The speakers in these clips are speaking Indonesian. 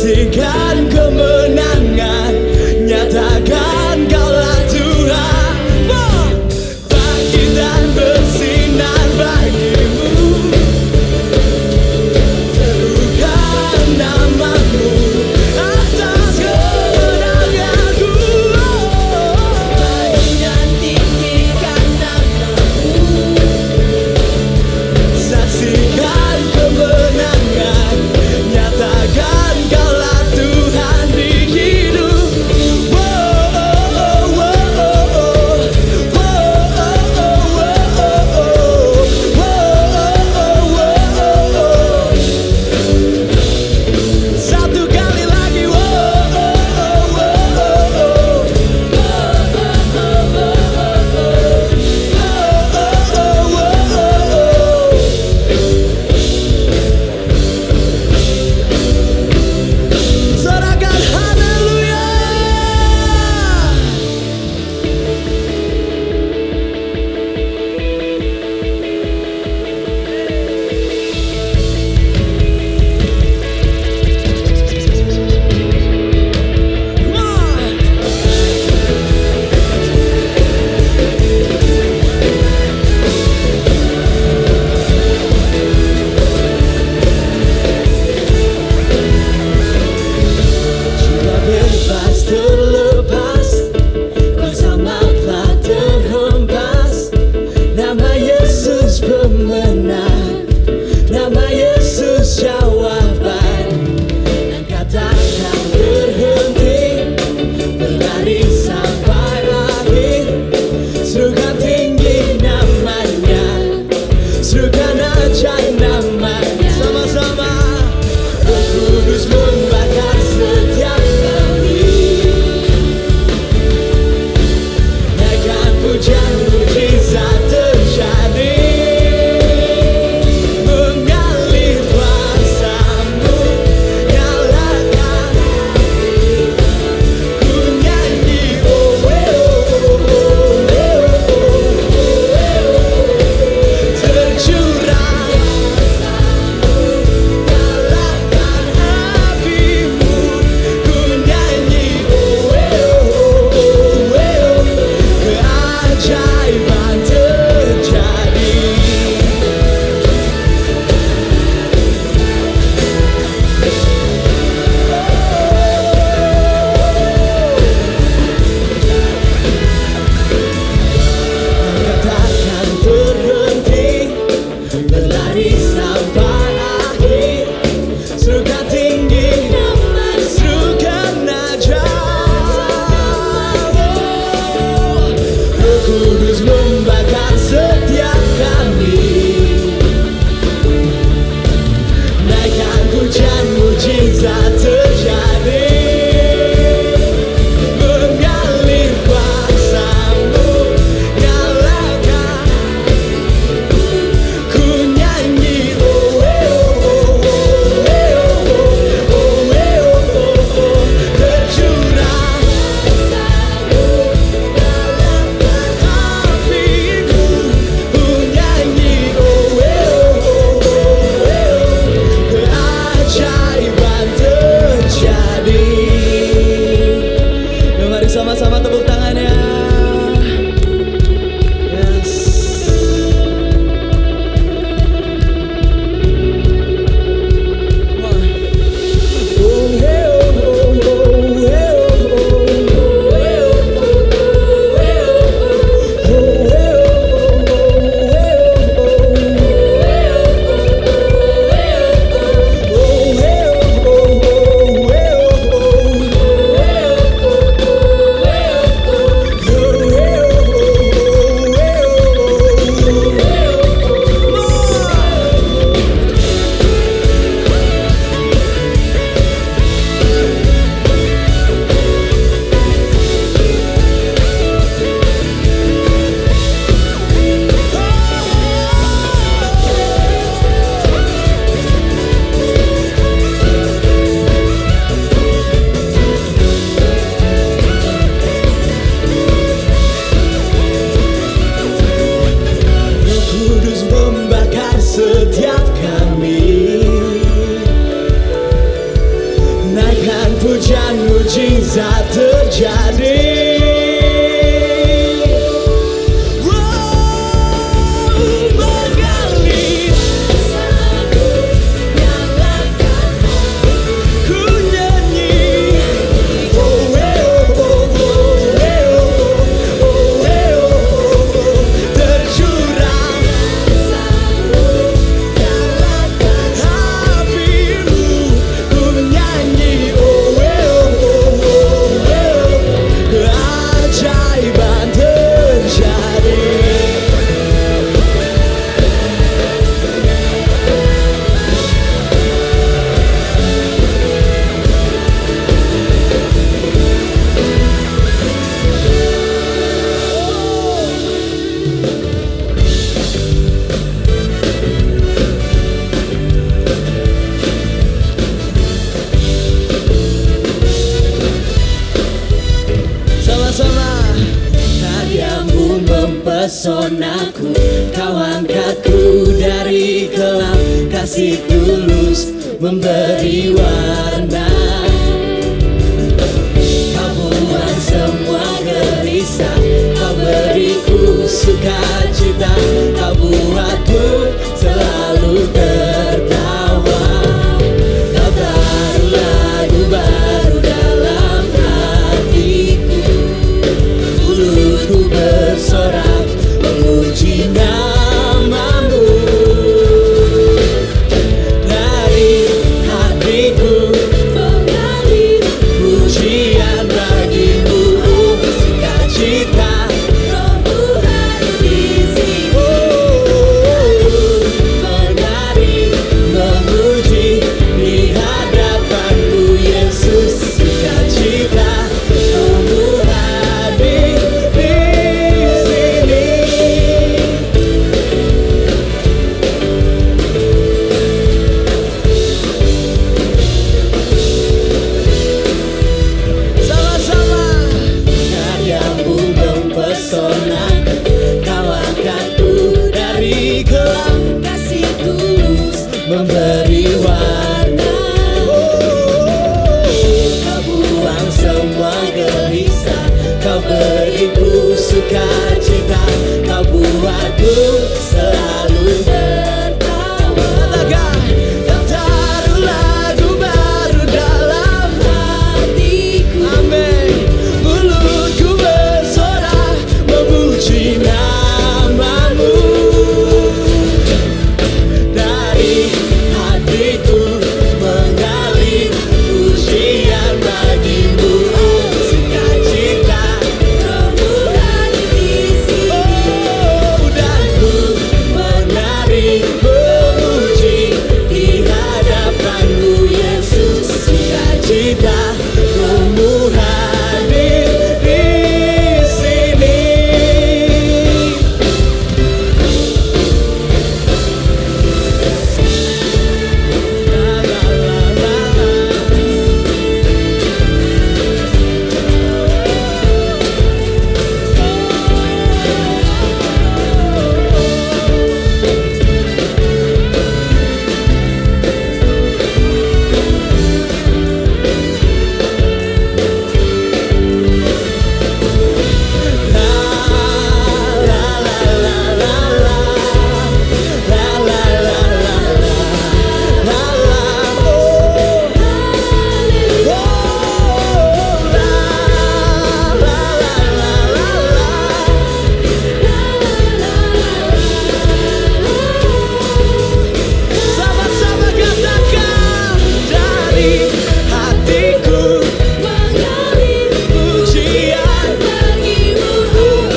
saksikan kemenangan, nyatakan Kaulah Tuhan. Bangkit dan bersinar bagimu, serukan namamu atas kemenanganku. Dan tinggikan namamu, Saksikan kemenangan, nyatakan Kaulah Tuhan di hidup. kasih tulus memberi warna. Kau buang semua gelisah, kau beriku sukacita, kau buatku selalu tertawa. Kau taruh lagu baru dalam hatiku, mulutku bersorak memuji namamu. Dari hatiku mengalir pujian bagimu, sukacita Rohmu hadir di sini. Menari memuji di hadapanmu Yesus, sukacita Rohmu hadir di sini. Sama-sama. Karyamu mempesona, kau angkatku dari gelap, kasih tulus memberi warna. Kau buang semua gelisah, kau beriku sukacita, kau buatku selalu tertawa. Kau taruh lagu baru dalam hatiku, amin. Mulutku bersorak memuji namamu. Dari hatiku mengalir pujian bagimu, sukacita Rohmu hadir di sini. Dan ku menari memuji di hadapanmu Yesus, sukacita Rohmu hadir di sini. La, la, la, la, la. Sama-sama katakan, dari hatiku mengalir pujian bagimu,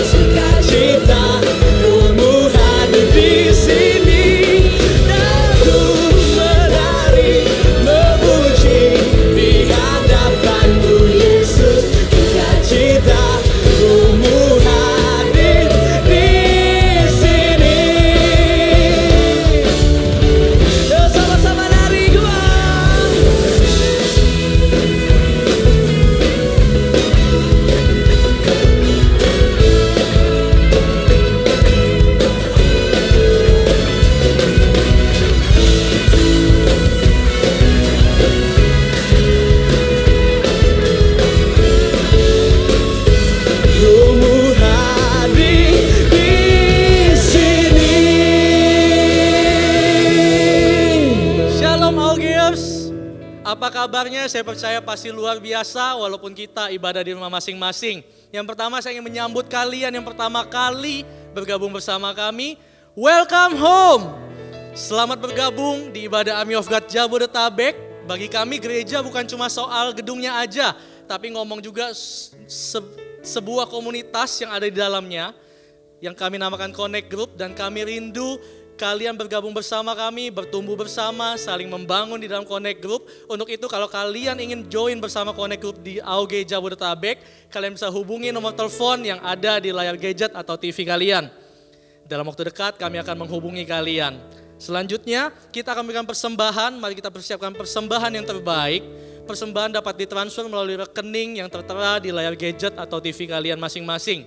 sukacita Rohmu hadir di sini. Dan ku menari memuji di hadapanmu Yesus, sukacita Rohmu hadir di sini. Yuk sama-sama nari gua. Rohmu hadir di sini. Shalom Augiers, apa kabarnya? Saya percaya pasti luar biasa walaupun kita ibadah di rumah masing-masing. Yang pertama saya ingin menyambut kalian yang pertama kali bergabung bersama kami. Welcome home. Selamat bergabung di ibadah Army of God Jabodetabek. Bagi kami gereja bukan cuma soal gedungnya aja, tapi ngomong juga sebuah komunitas yang ada di dalamnya yang kami namakan Connect Group, dan kami rindu kalian bergabung bersama kami, bertumbuh bersama, saling membangun di dalam Connect Group. Untuk itu kalau kalian ingin join bersama Connect Group di AUG Jabodetabek, kalian bisa hubungi nomor telepon yang ada di layar gadget atau TV kalian. Dalam waktu dekat kami akan menghubungi kalian. Selanjutnya kita akan memberikan persembahan, mari kita persiapkan persembahan yang terbaik. Persembahan dapat ditransfer melalui rekening yang tertera di layar gadget atau TV kalian masing-masing.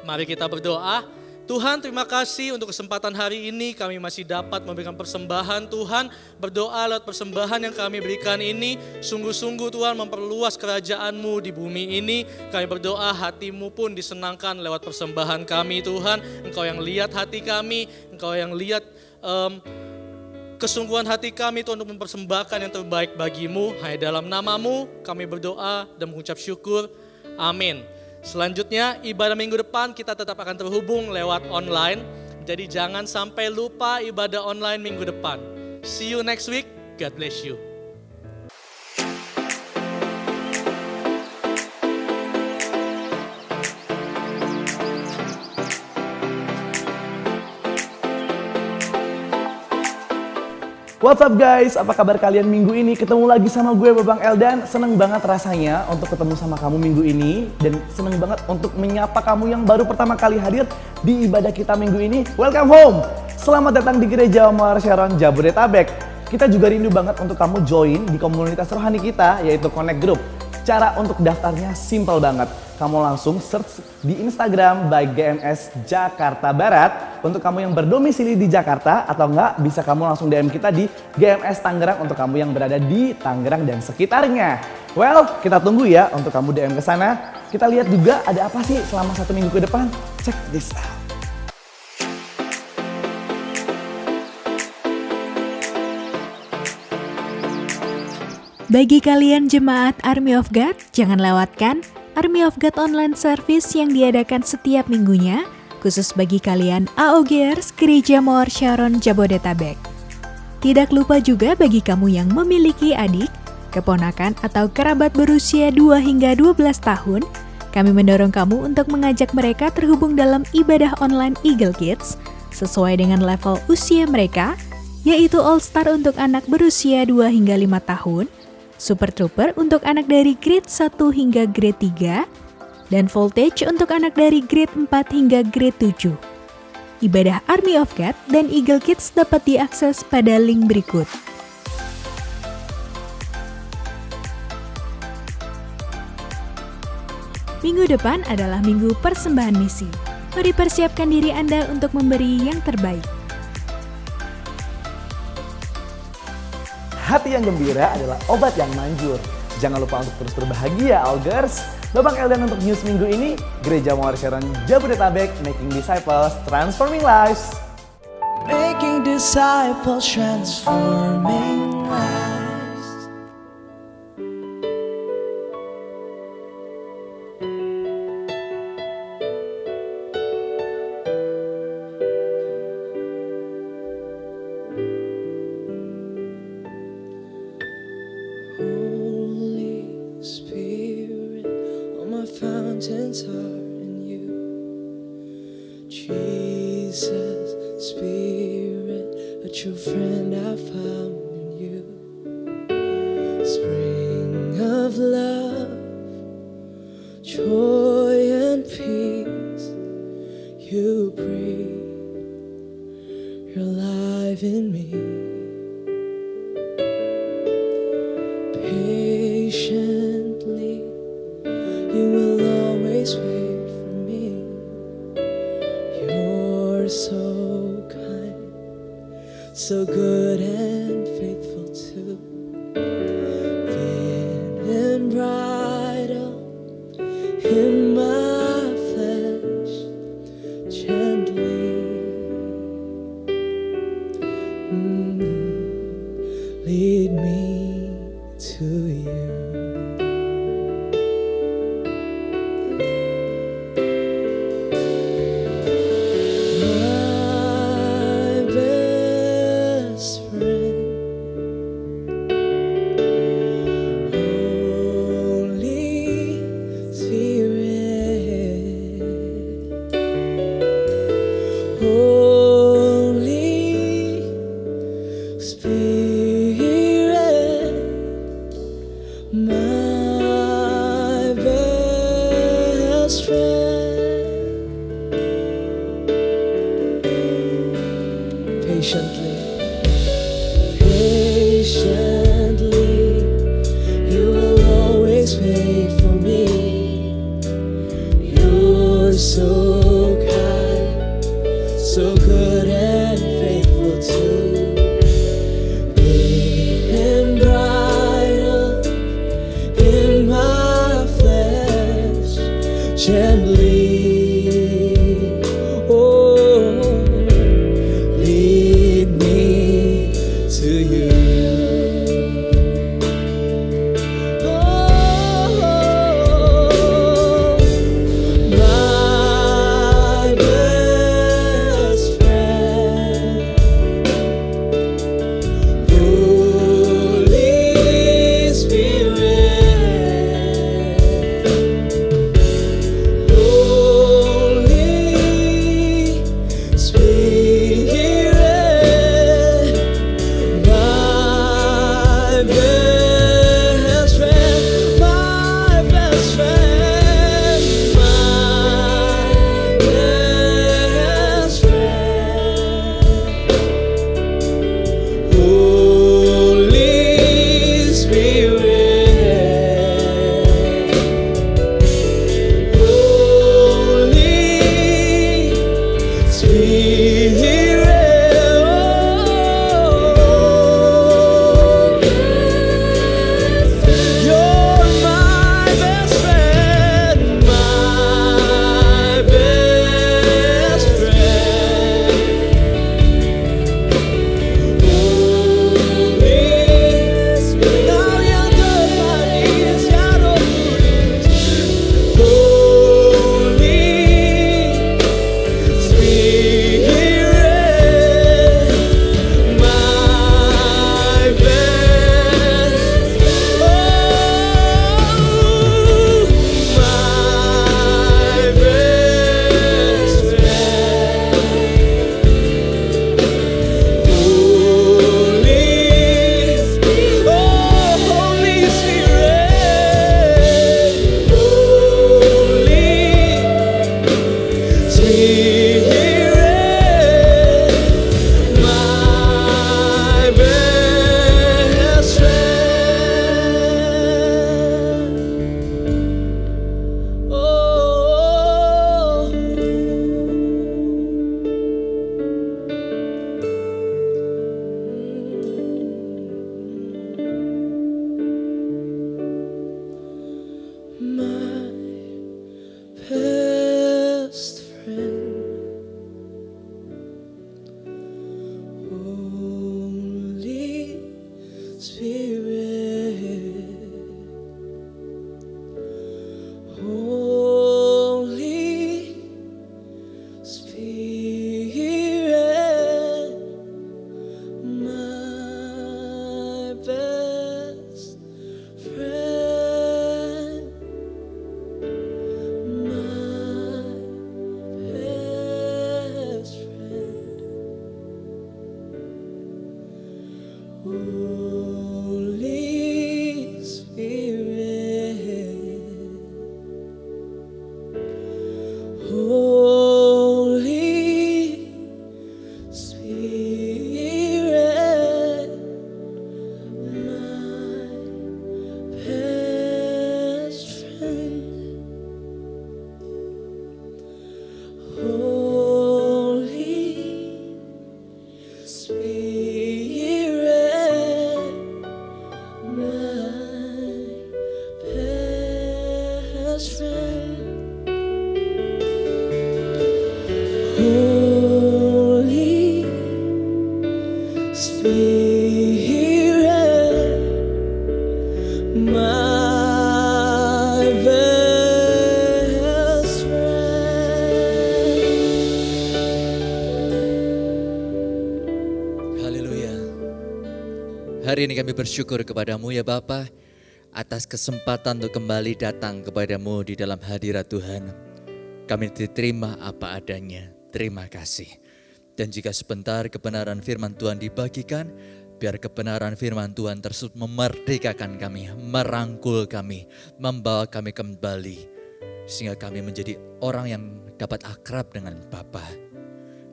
Mari kita berdoa. Tuhan, terima kasih untuk kesempatan hari ini kami masih dapat memberikan persembahan. Tuhan, berdoa lewat persembahan yang kami berikan ini, sungguh-sungguh Tuhan memperluas kerajaan-Mu di bumi ini. Kami berdoa hati-Mu pun disenangkan lewat persembahan kami Tuhan. Engkau yang lihat hati kami, Engkau yang lihat kesungguhan hati kami Tuhan untuk mempersembahkan yang terbaik bagi-Mu. Hanya dalam nama-Mu kami berdoa dan mengucap syukur. Amin. Selanjutnya ibadah minggu depan kita tetap akan terhubung lewat online. Jadi jangan sampai lupa ibadah online minggu depan. See you next week. God bless you. What's up guys, apa kabar kalian minggu ini? Ketemu lagi sama gue Babang Eldan. Seneng banget rasanya untuk ketemu sama kamu minggu ini. Dan seneng banget untuk menyapa kamu yang baru pertama kali hadir di ibadah kita minggu ini. Welcome home! Selamat datang di Gereja Mawar Sharon Jabodetabek. Kita juga rindu banget untuk kamu join di komunitas rohani kita, yaitu Connect Group. Cara untuk daftarnya simple banget. Kamu langsung search di Instagram by GMS Jakarta Barat untuk kamu yang berdomisili di Jakarta, atau enggak bisa kamu langsung DM kita di GMS Tangerang untuk kamu yang berada di Tangerang dan sekitarnya. Well, kita tunggu ya untuk kamu DM ke sana. Kita lihat juga ada apa sih selama 1 minggu ke depan. Check this out. Bagi kalian jemaat Army of God, jangan lewatkan Army of God online service yang diadakan setiap minggunya, khusus bagi kalian AOGers Gereja Mawar Sharon Jabodetabek. Tidak lupa juga bagi kamu yang memiliki adik, keponakan atau kerabat berusia 2 hingga 12 tahun, kami mendorong kamu untuk mengajak mereka terhubung dalam ibadah online Eagle Kids sesuai dengan level usia mereka, yaitu All Star untuk anak berusia 2 hingga 5 tahun, Super Trooper untuk anak dari grade 1 hingga grade 3, dan Voltage untuk anak dari grade 4 hingga grade 7. Ibadah Army of God dan Eagle Kids dapat diakses pada link berikut. Minggu depan adalah minggu persembahan misi. Mari persiapkan diri Anda untuk memberi yang terbaik. Hati yang gembira adalah obat yang manjur. Jangan lupa untuk terus berbahagia, Algers. Babang Eldan untuk news minggu ini, Gereja Mawar Sharon Jabodetabek, making disciples, transforming lives. Making disciples, transforming lives. Fountains are in you, Jesus, Spirit, a true friend I found in you. Spring of love, joy and peace, you breathe your life in me. Patiently you will always wait for me. You're so kind, so good My best friend, Holy Spirit, Holy Spirit, my best friend, my best friend, my best friend, Holy Spirit, Holy Spirit, you're my best friend, my best friend. Kau yang termanis ya Roh Kudus, Holy Spirit, my best, my best friend, Holy Spirit, Holy Spirit, my best friend. My best friend, Holy Spirit, Holy Spirit, my best friend, my best friend, Holy Spirit, Holy Spirit, my best friend, Holy Spirit, my best friend, Holy Spirit, my best friend. Haleluya. Hari ini kami bersyukur kepadamu ya Bapa atas kesempatan untuk kembali datang kepadamu di dalam hadirat Tuhan. Kami diterima apa adanya. Terima kasih. Dan jika sebentar kebenaran firman Tuhan dibagikan, biar kebenaran firman Tuhan tersebut memerdekakan kami, merangkul kami, membawa kami kembali. Sehingga kami menjadi orang yang dapat akrab dengan Bapa.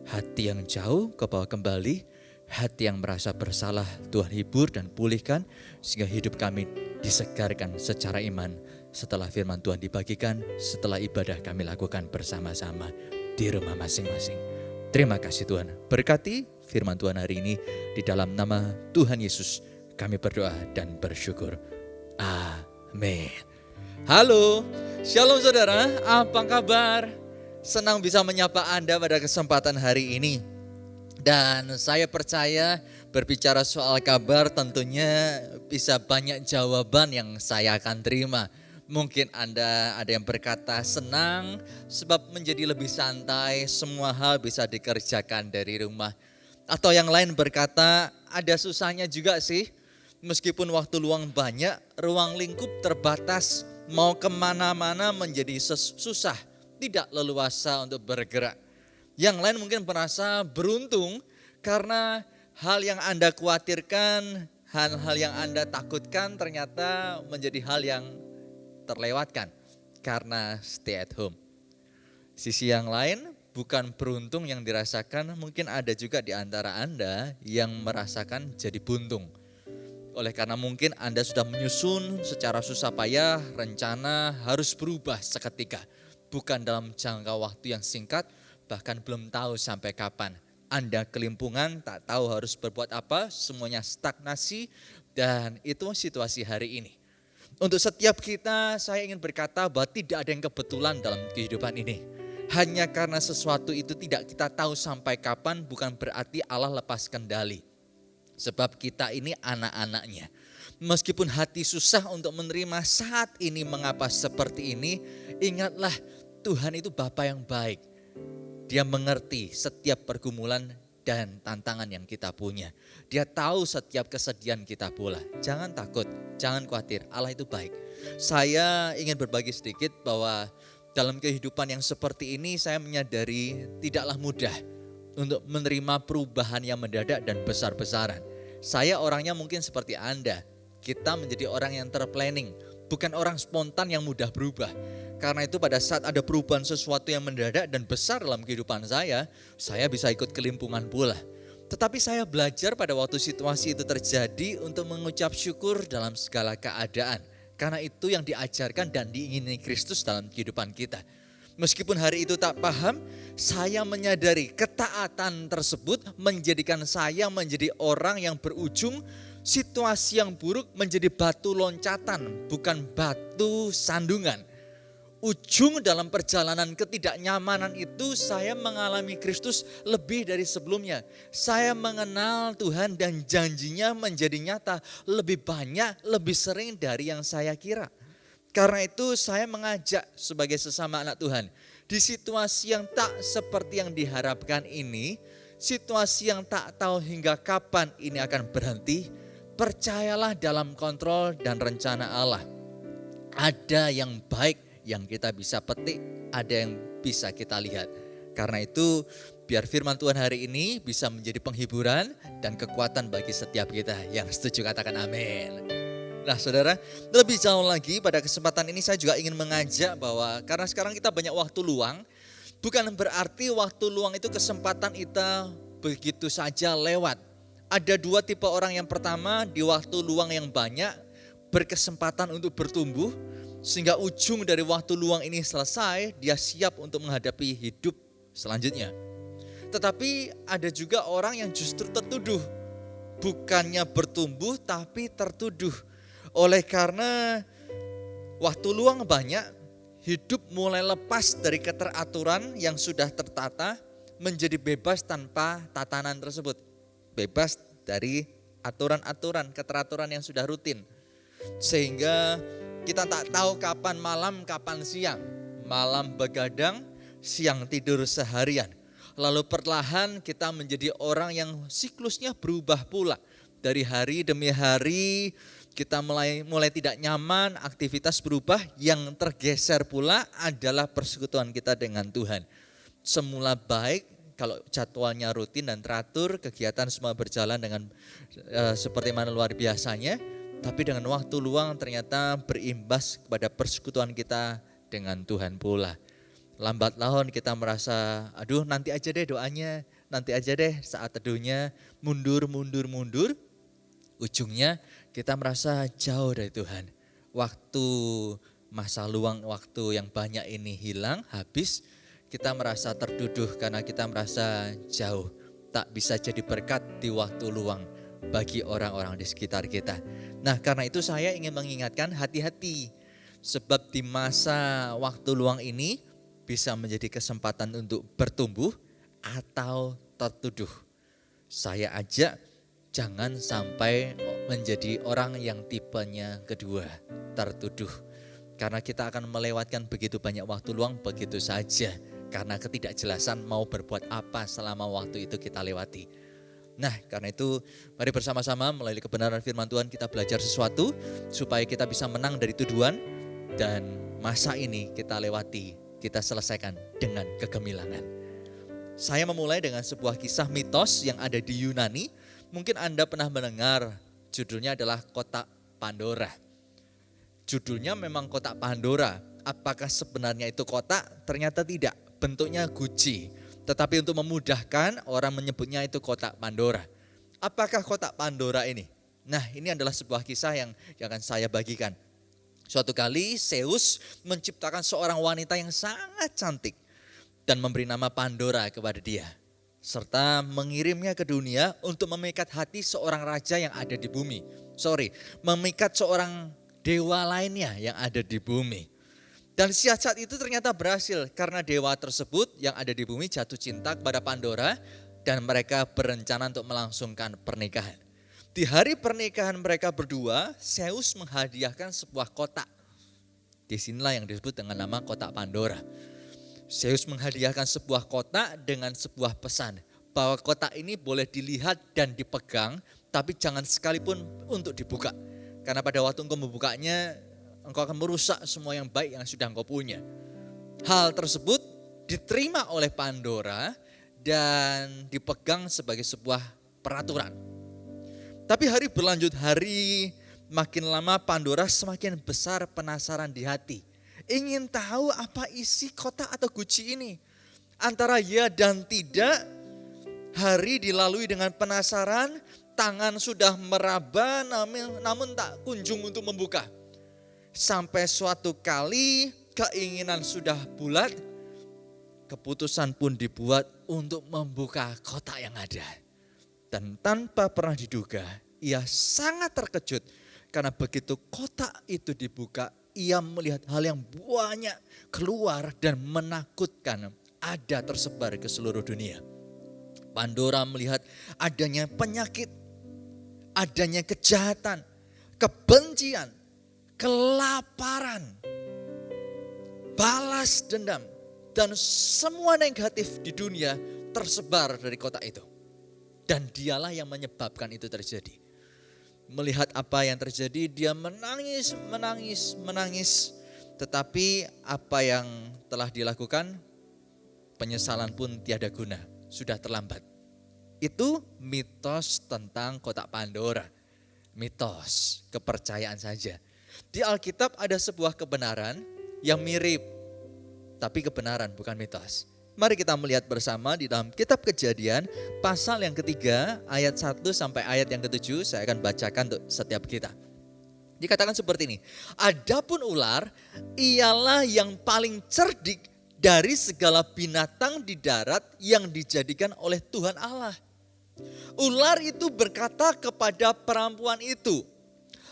Hati yang jauh kau bawa kembali, hati yang merasa bersalah Tuhan hibur dan pulihkan. Sehingga hidup kami disegarkan secara iman setelah firman Tuhan dibagikan, setelah ibadah kami lakukan bersama-sama di rumah masing-masing. Terima kasih Tuhan, berkati firman Tuhan hari ini di dalam nama Tuhan Yesus kami berdoa dan bersyukur. Amin. Halo, shalom saudara, apa kabar? Senang bisa menyapa Anda pada kesempatan hari ini. Dan saya percaya berbicara soal kabar tentunya bisa banyak jawaban yang saya akan terima. Mungkin Anda ada yang berkata senang sebab menjadi lebih santai, semua hal bisa dikerjakan dari rumah. Atau yang lain berkata ada susahnya juga sih, meskipun waktu luang banyak, ruang lingkup terbatas, mau kemana-mana menjadi susah, tidak leluasa untuk bergerak. Yang lain mungkin merasa beruntung karena hal yang Anda khawatirkan, hal-hal yang Anda takutkan ternyata menjadi hal yang terlewatkan karena stay at home. Sisi yang lain bukan beruntung yang dirasakan, mungkin ada juga di antara Anda yang merasakan jadi buntung. Oleh karena mungkin Anda sudah menyusun secara susah payah rencana harus berubah seketika. Bukan dalam jangka waktu yang singkat, bahkan belum tahu sampai kapan. Anda kelimpungan, tak tahu harus berbuat apa, semuanya stagnasi, dan itu situasi hari ini. Untuk setiap kita, saya ingin berkata bahwa tidak ada yang kebetulan dalam kehidupan ini. Hanya karena sesuatu itu tidak kita tahu sampai kapan, bukan berarti Allah lepas kendali. Sebab kita ini anak-anaknya. Meskipun hati susah untuk menerima saat ini mengapa seperti ini, ingatlah Tuhan itu Bapa yang baik. Dia mengerti setiap pergumulan dan tantangan yang kita punya. Dia tahu setiap kesedihan kita pula. Jangan takut, jangan khawatir, Allah itu baik. Saya ingin berbagi sedikit bahwa dalam kehidupan yang seperti ini saya menyadari tidaklah mudah untuk menerima perubahan yang mendadak dan besar-besaran. Saya orangnya mungkin seperti Anda. Kita menjadi orang yang terplanning, bukan orang spontan yang mudah berubah. Karena itu pada saat ada perubahan sesuatu yang mendadak dan besar dalam kehidupan saya bisa ikut kelimpungan pula. Tetapi saya belajar pada waktu situasi itu terjadi untuk mengucap syukur dalam segala keadaan. Karena itu yang diajarkan dan diingini Kristus dalam kehidupan kita. Meskipun hari itu tak paham, saya menyadari ketaatan tersebut menjadikan saya menjadi orang yang berujung situasi yang buruk menjadi batu loncatan, bukan batu sandungan. Ujung dalam perjalanan ketidaknyamanan itu saya mengalami Kristus lebih dari sebelumnya. Saya mengenal Tuhan dan janjinya menjadi nyata lebih banyak, lebih sering dari yang saya kira. Karena itu saya mengajak sebagai sesama anak Tuhan. Di situasi yang tak seperti yang diharapkan ini, situasi yang tak tahu hingga kapan ini akan berhenti, percayalah dalam kontrol dan rencana Allah. Ada yang baik yang kita bisa petik, ada yang bisa kita lihat. Karena itu biar firman Tuhan hari ini bisa menjadi penghiburan dan kekuatan bagi setiap kita. Yang setuju katakan amin. Nah saudara, lebih jauh lagi pada kesempatan ini saya juga ingin mengajak bahwa karena sekarang kita banyak waktu luang, bukan berarti waktu luang itu kesempatan kita begitu saja lewat. Ada dua tipe orang. Yang pertama, di waktu luang yang banyak berkesempatan untuk bertumbuh, sehingga ujung dari waktu luang ini selesai, dia siap untuk menghadapi hidup selanjutnya. Tetapi ada juga orang yang justru tertuduh, bukannya bertumbuh tapi tertuduh. Oleh karena waktu luang banyak, hidup mulai lepas dari keteraturan yang sudah tertata, menjadi bebas tanpa tatanan tersebut. Bebas dari aturan-aturan, keteraturan yang sudah rutin. Sehingga kita tak tahu kapan malam, kapan siang. Malam begadang, siang tidur seharian. Lalu perlahan kita menjadi orang yang siklusnya berubah pula. Dari hari demi hari kita mulai tidak nyaman, aktivitas berubah. Yang tergeser pula adalah persekutuan kita dengan Tuhan. Semula baik, kalau jadwalnya rutin dan teratur, kegiatan semua berjalan dengan seperti mana luar biasanya. Tapi dengan waktu luang ternyata berimbas kepada persekutuan kita dengan Tuhan pula. Lambat laun kita merasa, aduh nanti aja deh doanya, nanti aja deh saat teduhnya, mundur. Ujungnya kita merasa jauh dari Tuhan. Waktu masa luang, waktu yang banyak ini hilang, habis, kita merasa tertuduh karena kita merasa jauh. Tak bisa jadi berkat di waktu luang bagi orang-orang di sekitar kita. Nah karena itu saya ingin mengingatkan hati-hati. Sebab di masa waktu luang ini bisa menjadi kesempatan untuk bertumbuh atau tertuduh. Saya ajak jangan sampai menjadi orang yang tipenya kedua, tertuduh. Karena kita akan melewatkan begitu banyak waktu luang begitu saja. Karena ketidakjelasan mau berbuat apa selama waktu itu kita lewati. Nah, karena itu mari bersama-sama melalui kebenaran firman Tuhan kita belajar sesuatu supaya kita bisa menang dari tuduhan dan masa ini kita lewati, kita selesaikan dengan kegemilangan. Saya memulai dengan sebuah kisah mitos yang ada di Yunani. Mungkin Anda pernah mendengar, judulnya adalah Kotak Pandora. Judulnya memang Kotak Pandora. Apakah sebenarnya itu kotak? Ternyata tidak, bentuknya guci. Tetapi untuk memudahkan orang menyebutnya itu Kotak Pandora. Apakah Kotak Pandora ini? Nah, ini adalah sebuah kisah yang akan saya bagikan. Suatu kali Zeus menciptakan seorang wanita yang sangat cantik dan memberi nama Pandora kepada dia. Serta mengirimnya ke dunia untuk memikat hati seorang raja yang ada di bumi. Memikat seorang dewa lainnya yang ada di bumi. Dan siasat itu ternyata berhasil karena dewa tersebut yang ada di bumi jatuh cinta kepada Pandora dan mereka berencana untuk melangsungkan pernikahan. Di hari pernikahan mereka berdua, Zeus menghadiahkan sebuah kotak. Disinilah yang disebut dengan nama Kotak Pandora. Zeus menghadiahkan sebuah kotak dengan sebuah pesan bahwa kotak ini boleh dilihat dan dipegang, tapi jangan sekalipun untuk dibuka. Karena pada waktu engkau membukanya, engkau akan merusak semua yang baik yang sudah engkau punya. Hal tersebut diterima oleh Pandora dan dipegang sebagai sebuah peraturan. Tapi hari berlanjut hari, makin lama Pandora semakin besar penasaran di hati. Ingin tahu apa isi kotak atau guci ini. Antara ya dan tidak, hari dilalui dengan penasaran, tangan sudah meraba namun tak kunjung untuk membuka. Sampai suatu kali keinginan sudah bulat, keputusan pun dibuat untuk membuka kotak yang ada. Dan tanpa pernah diduga, ia sangat terkejut karena begitu kotak itu dibuka, ia melihat hal yang banyak keluar dan menakutkan ada tersebar ke seluruh dunia. Pandora melihat adanya penyakit, adanya kejahatan, kebencian, kelaparan, balas dendam, dan semua negatif di dunia tersebar dari kotak itu. Dan dialah yang menyebabkan itu terjadi. Melihat apa yang terjadi, dia menangis. Tetapi apa yang telah dilakukan, penyesalan pun tiada guna, sudah terlambat. Itu mitos tentang Kotak Pandora. Mitos, kepercayaan saja. Di Alkitab ada sebuah kebenaran yang mirip, tapi kebenaran bukan mitos. Mari kita melihat bersama di dalam kitab Kejadian pasal yang ketiga ayat 1 sampai ayat yang ke-7 saya akan bacakan untuk setiap kita. Dikatakan seperti ini, adapun ular ialah yang paling cerdik dari segala binatang di darat yang dijadikan oleh Tuhan Allah. Ular itu berkata kepada perempuan itu,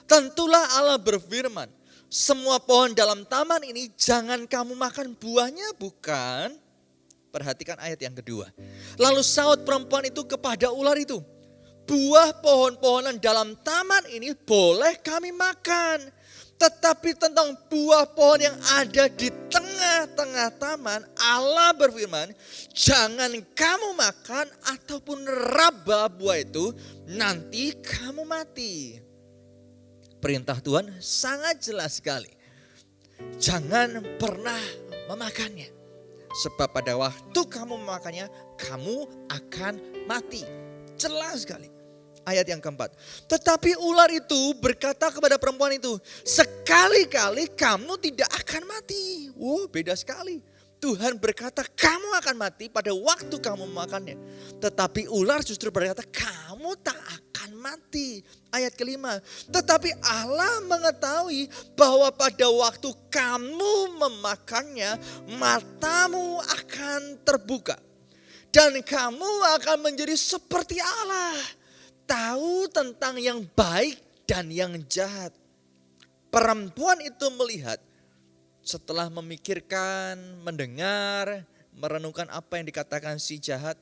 tentulah Allah berfirman, semua pohon dalam taman ini jangan kamu makan buahnya, bukan? Perhatikan ayat yang kedua. Lalu saut perempuan itu kepada ular itu, buah pohon-pohonan dalam taman ini boleh kami makan. Tetapi tentang buah pohon yang ada di tengah-tengah taman, Allah berfirman, jangan kamu makan ataupun raba buah itu, nanti kamu mati. Perintah Tuhan sangat jelas sekali. Jangan pernah memakannya. Sebab pada waktu kamu memakannya, kamu akan mati. Jelas sekali. Ayat yang keempat. Tetapi ular itu berkata kepada perempuan itu, sekali-kali kamu tidak akan mati. Wow, beda sekali. Tuhan berkata kamu akan mati pada waktu kamu memakannya. Tetapi ular justru berkata kamu tak akan mati. Ayat kelima. Tetapi Allah mengetahui bahwa pada waktu kamu memakannya, matamu akan terbuka. Dan kamu akan menjadi seperti Allah. Tahu tentang yang baik dan yang jahat. Perempuan itu melihat, setelah memikirkan, mendengar, merenungkan apa yang dikatakan si jahat,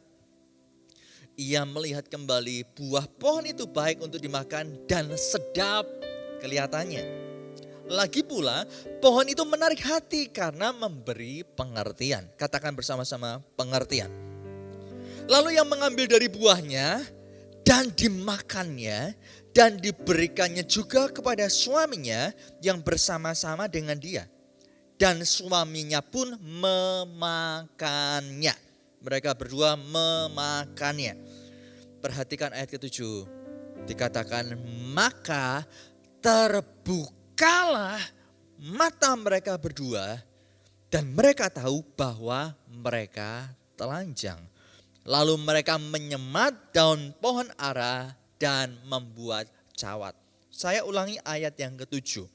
ia melihat kembali buah pohon itu baik untuk dimakan dan sedap kelihatannya. Lagi pula pohon itu menarik hati karena memberi pengertian. Katakan bersama-sama, pengertian. Lalu yang mengambil dari buahnya dan dimakannya dan diberikannya juga kepada suaminya yang bersama-sama dengan dia. Dan suaminya pun memakannya. Mereka berdua memakannya. Perhatikan ayat ke-7. Dikatakan, maka terbukalah mata mereka berdua dan mereka tahu bahwa mereka telanjang. Lalu mereka menyemat daun pohon ara dan membuat cawat. Saya ulangi ayat yang ke-7.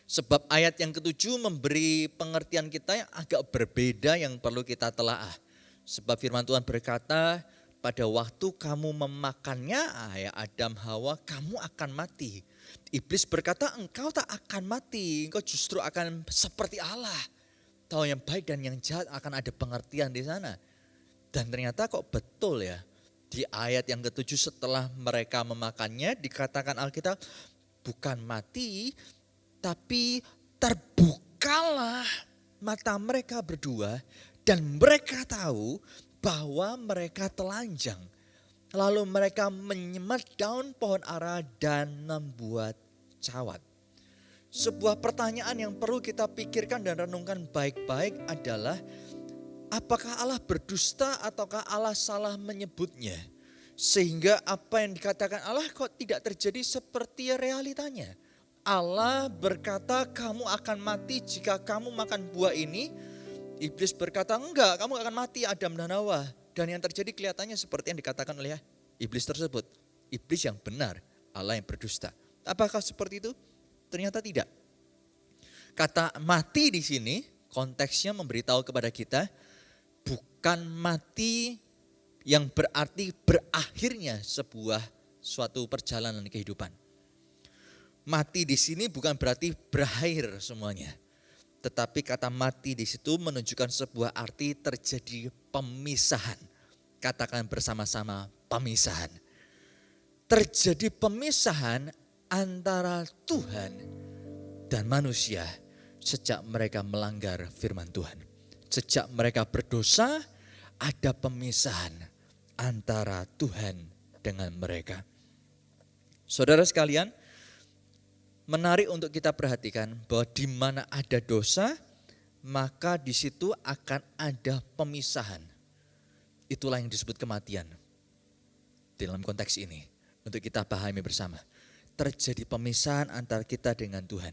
Sebab ayat yang ke-7 memberi pengertian kita yang agak berbeda yang perlu kita telaah. Sebab firman Tuhan berkata, pada waktu kamu memakannya, ya Adam Hawa, kamu akan mati. Iblis berkata, engkau tak akan mati, engkau justru akan seperti Allah. Tahu yang baik dan yang jahat, akan ada pengertian di sana. Dan ternyata kok betul ya. Di ayat yang ke-7 setelah mereka memakannya, dikatakan Alkitab, bukan mati, tapi terbukalah mata mereka berdua dan mereka tahu bahwa mereka telanjang. Lalu mereka menyemat daun pohon ara dan membuat cawat. Sebuah pertanyaan yang perlu kita pikirkan dan renungkan baik-baik adalah, apakah Allah berdusta ataukah Allah salah menyebutnya? Sehingga apa yang dikatakan Allah kok tidak terjadi seperti realitanya. Allah berkata kamu akan mati jika kamu makan buah ini. Iblis berkata enggak, kamu akan mati Adam dan Hawa. Dan yang terjadi kelihatannya seperti yang dikatakan oleh iblis tersebut. Iblis yang benar, Allah yang berdusta. Apakah seperti itu? Ternyata tidak. Kata mati di sini konteksnya memberitahu kepada kita bukan mati yang berarti berakhirnya suatu perjalanan kehidupan. Mati di sini bukan berarti berakhir semuanya. Tetapi kata mati di situ menunjukkan sebuah arti terjadi pemisahan. Katakan bersama-sama pemisahan. Terjadi pemisahan antara Tuhan dan manusia sejak mereka melanggar firman Tuhan. Sejak mereka berdosa ada pemisahan antara Tuhan dengan mereka. Saudara sekalian, menarik untuk kita perhatikan bahwa di mana ada dosa, maka di situ akan ada pemisahan. Itulah yang disebut kematian. Dalam konteks ini, untuk kita pahami bersama. Terjadi pemisahan antara kita dengan Tuhan.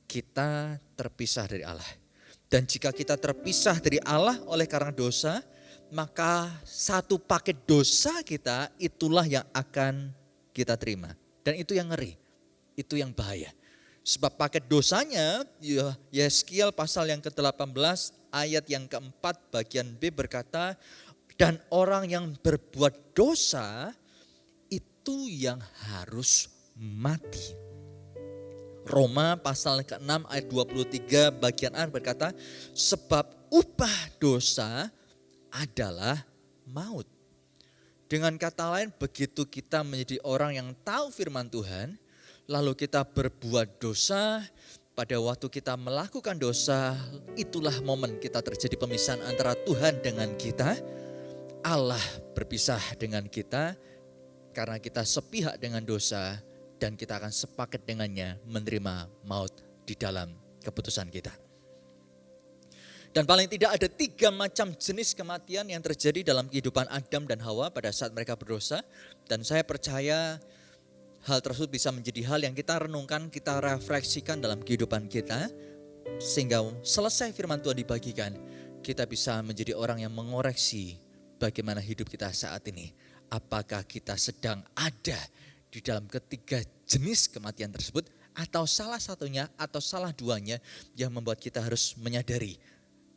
Kita terpisah dari Allah. Dan jika kita terpisah dari Allah oleh karena dosa, maka satu paket dosa kita itulah yang akan kita terima. Dan itu yang ngeri. Itu yang bahaya. Sebab paket dosanya, Yeskiel pasal yang ke-18 ayat yang ke-4 bagian B berkata, dan orang yang berbuat dosa itu yang harus mati. Roma pasal ke-6 ayat 23 bagian A berkata, sebab upah dosa adalah maut. Dengan kata lain, begitu kita menjadi orang yang tahu firman Tuhan, lalu kita berbuat dosa, pada waktu kita melakukan dosa, itulah momen kita terjadi pemisahan antara Tuhan dengan kita. Allah berpisah dengan kita karena kita sepihak dengan dosa dan kita akan sepaket dengannya menerima maut di dalam keputusan kita. Dan paling tidak ada 3 macam jenis kematian yang terjadi dalam kehidupan Adam dan Hawa pada saat mereka berdosa. Dan saya percaya hal tersebut bisa menjadi hal yang kita renungkan, kita refleksikan dalam kehidupan kita. Sehingga selesai firman Tuhan dibagikan, kita bisa menjadi orang yang mengoreksi bagaimana hidup kita saat ini. Apakah kita sedang ada di dalam ketiga jenis kematian tersebut, atau salah satunya atau salah duanya yang membuat kita harus menyadari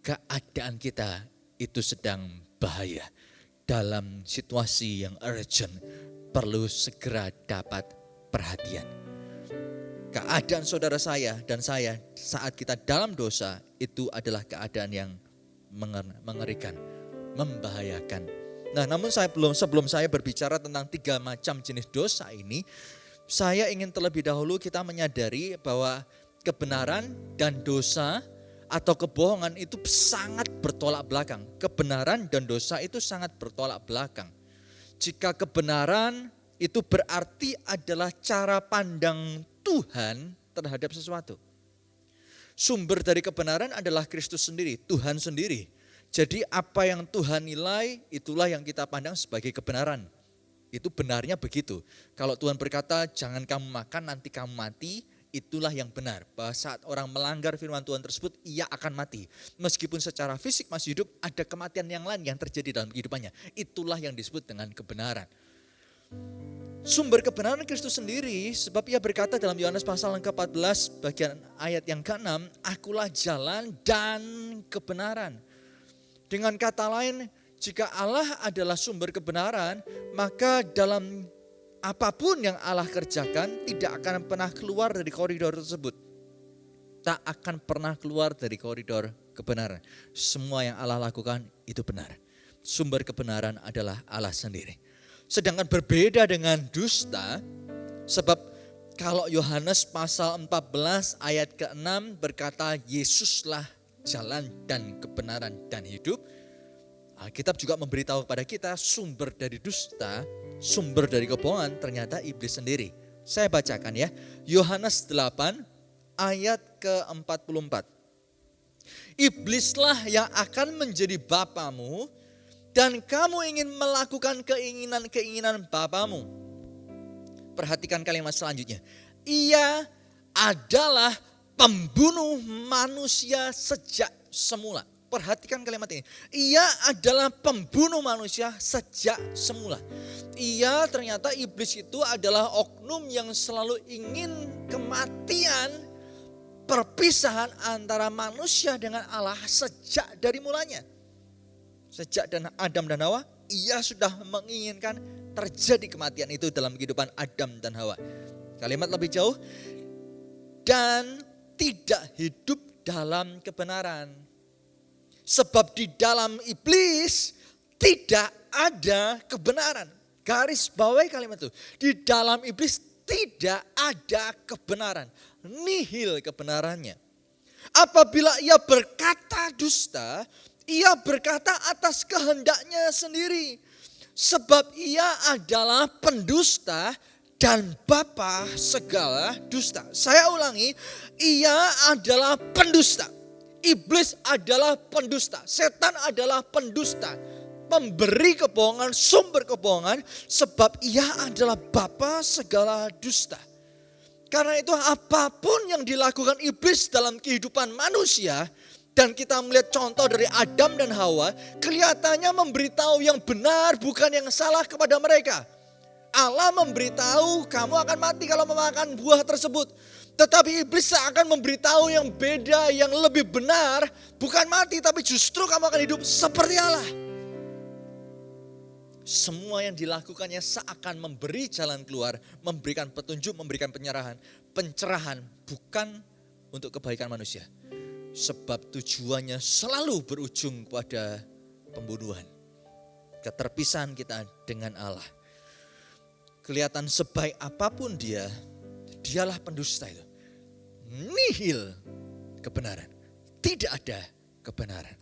keadaan kita itu sedang bahaya. Dalam situasi yang urgent, perlu segera dapat perhatian. Keadaan saudara saya dan saya saat kita dalam dosa itu adalah keadaan yang mengerikan, membahayakan, Nah, namun sebelum saya berbicara tentang 3 macam jenis dosa ini, saya ingin terlebih dahulu kita menyadari bahwa kebenaran dan dosa atau kebohongan itu sangat bertolak belakang. Kebenaran dan dosa itu sangat bertolak belakang. Jika kebenaran itu berarti adalah cara pandang Tuhan terhadap sesuatu. Sumber dari kebenaran adalah Kristus sendiri, Tuhan sendiri. Jadi apa yang Tuhan nilai itulah yang kita pandang sebagai kebenaran. Itu benarnya begitu. Kalau Tuhan berkata jangan kamu makan nanti kamu mati, itulah yang benar. Bahwa saat orang melanggar firman Tuhan tersebut ia akan mati. Meskipun secara fisik masih hidup, ada kematian yang lain yang terjadi dalam kehidupannya. Itulah yang disebut dengan kebenaran. Sumber kebenaran Kristus sendiri, sebab ia berkata dalam Yohanes pasal yang ke-14 bagian ayat yang ke-6, akulah jalan dan kebenaran. Dengan kata lain, jika Allah adalah sumber kebenaran, maka dalam apapun yang Allah kerjakan tidak akan pernah keluar dari koridor tersebut. Tak akan pernah keluar dari koridor kebenaran. Semua yang Allah lakukan itu benar. Sumber kebenaran adalah Allah sendiri. Sedangkan berbeda dengan dusta, sebab kalau Yohanes pasal 14 ayat ke-6 berkata Yesuslah jalan dan kebenaran dan hidup. Alkitab juga memberitahu kepada kita sumber dari dusta, sumber dari kebohongan ternyata iblis sendiri. Saya bacakan ya, Yohanes 8 ayat ke-44. Iblislah yang akan menjadi bapamu dan kamu ingin melakukan keinginan-keinginan bapamu. Perhatikan kalimat selanjutnya. Ia adalah pembunuh manusia sejak semula. Perhatikan kalimat ini. Ia adalah pembunuh manusia sejak semula. Ia ternyata iblis itu adalah oknum yang selalu ingin kematian, perpisahan antara manusia dengan Allah sejak dari mulanya. Sejak Adam dan Hawa, ia sudah menginginkan terjadi kematian itu dalam kehidupan Adam dan Hawa. Kalimat lebih jauh, dan tidak hidup dalam kebenaran. Sebab di dalam iblis tidak ada kebenaran. Garis bawahi kalimat itu. Di dalam iblis tidak ada kebenaran. Nihil kebenarannya. Apabila ia berkata dusta, ia berkata atas kehendaknya sendiri. Sebab ia adalah pendusta dan bapa segala dusta. Saya ulangi, ia adalah pendusta. Iblis adalah pendusta, setan adalah pendusta, pemberi kebohongan, sumber kebohongan, sebab ia adalah bapa segala dusta. Karena itu apapun yang dilakukan iblis dalam kehidupan manusia, dan kita melihat contoh dari Adam dan Hawa, kelihatannya memberitahu yang benar bukan yang salah kepada mereka. Allah memberitahu kamu akan mati kalau memakan buah tersebut. Tetapi iblis akan memberitahu yang beda, yang lebih benar. Bukan mati tapi justru kamu akan hidup seperti Allah. Semua yang dilakukannya seakan memberi jalan keluar, memberikan petunjuk, memberikan pencerahan. Bukan untuk kebaikan manusia. Sebab tujuannya selalu berujung pada pembunuhan. Keterpisahan kita dengan Allah. Kelihatan sebaik apapun dialah pendusta itu. Nihil kebenaran. Tidak ada kebenaran.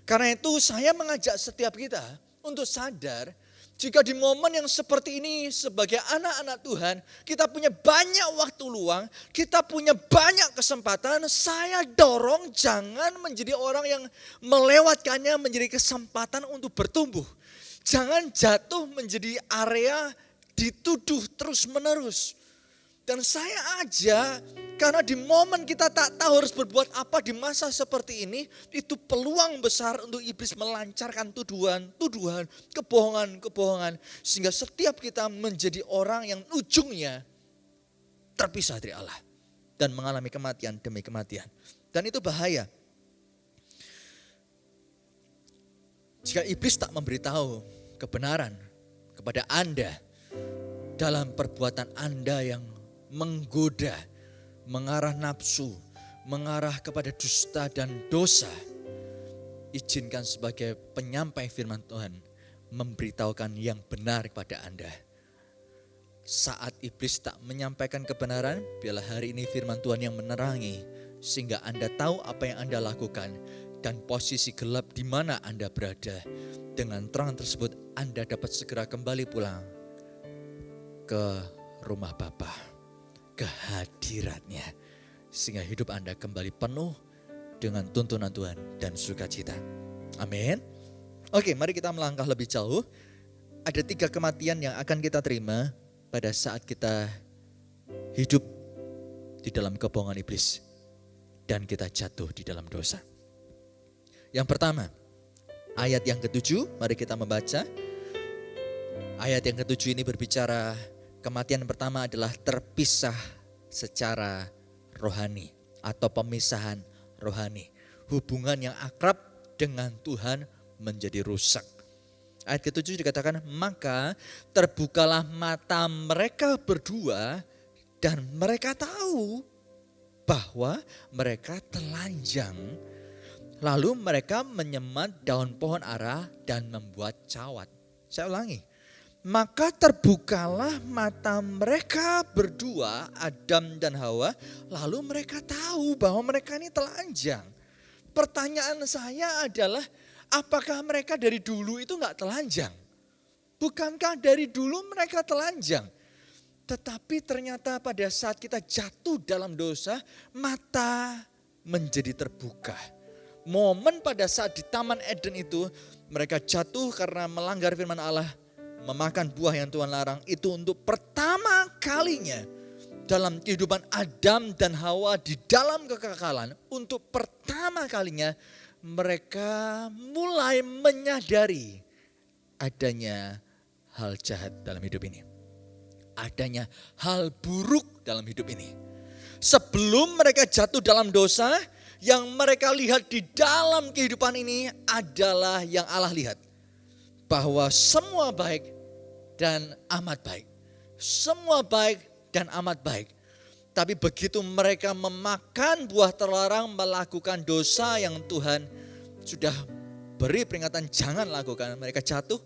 Karena itu saya mengajak setiap kita untuk sadar jika di momen yang seperti ini sebagai anak-anak Tuhan, kita punya banyak waktu luang, kita punya banyak kesempatan, saya dorong jangan menjadi orang yang melewatkannya menjadi kesempatan untuk bertumbuh. Jangan jatuh menjadi area dituduh terus menerus. Dan saya ajak, karena di momen kita tak tahu harus berbuat apa di masa seperti ini, itu peluang besar untuk iblis melancarkan tuduhan, kebohongan, sehingga setiap kita menjadi orang yang ujungnya terpisah dari Allah dan mengalami kematian demi kematian. Dan itu bahaya. Jika iblis tak memberitahu kebenaran kepada Anda dalam perbuatan Anda yang menggoda, mengarah nafsu, mengarah kepada dusta dan dosa, izinkan sebagai penyampai firman Tuhan, memberitahukan yang benar kepada Anda. Saat iblis tak menyampaikan kebenaran, biarlah hari ini firman Tuhan yang menerangi, sehingga Anda tahu apa yang Anda lakukan dan posisi gelap di mana Anda berada. Dengan terang tersebut Anda dapat segera kembali pulang ke rumah Bapa, ke hadiratnya, sehingga hidup Anda kembali penuh dengan tuntunan Tuhan dan sukacita. Amin. Oke, mari kita melangkah lebih jauh. Ada 3 kematian yang akan kita terima pada saat kita hidup di dalam kebohongan iblis dan kita jatuh di dalam dosa. Yang pertama, ayat yang ke-7, mari kita membaca. Ayat yang ke-7 ini berbicara kematian pertama adalah terpisah secara rohani atau pemisahan rohani. Hubungan yang akrab dengan Tuhan menjadi rusak. Ayat ke-7 dikatakan, maka terbukalah mata mereka berdua dan mereka tahu bahwa mereka telanjang. Lalu mereka menyemat daun pohon ara dan membuat cawat. Saya ulangi. Maka terbukalah mata mereka berdua, Adam dan Hawa, lalu mereka tahu bahwa mereka ini telanjang. Pertanyaan saya adalah, apakah mereka dari dulu itu enggak telanjang? Bukankah dari dulu mereka telanjang? Tetapi ternyata pada saat kita jatuh dalam dosa, mata menjadi terbuka. Momen pada saat di Taman Eden itu, mereka jatuh karena melanggar firman Allah, memakan buah yang Tuhan larang. Itu untuk pertama kalinya dalam kehidupan Adam dan Hawa di dalam kekekalan. Untuk pertama kalinya mereka mulai menyadari adanya hal jahat dalam hidup ini. Adanya hal buruk dalam hidup ini. Sebelum mereka jatuh dalam dosa, yang mereka lihat di dalam kehidupan ini adalah yang Allah lihat. Bahwa semua baik dan amat baik. Semua baik dan amat baik. Tapi begitu mereka memakan buah terlarang, melakukan dosa yang Tuhan sudah beri peringatan jangan lakukan. Mereka jatuh,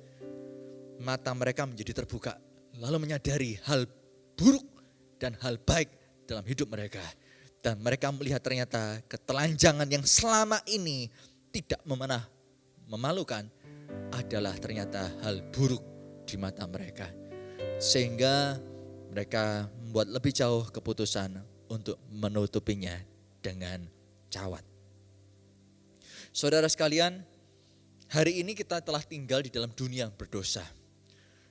mata mereka menjadi terbuka. Lalu menyadari hal buruk dan hal baik dalam hidup mereka. Dan mereka melihat ternyata ketelanjangan yang selama ini tidak memalukan adalah ternyata hal buruk di mata mereka. Sehingga mereka membuat lebih jauh keputusan untuk menutupinya dengan cawat. Saudara sekalian, hari ini kita telah tinggal di dalam dunia berdosa.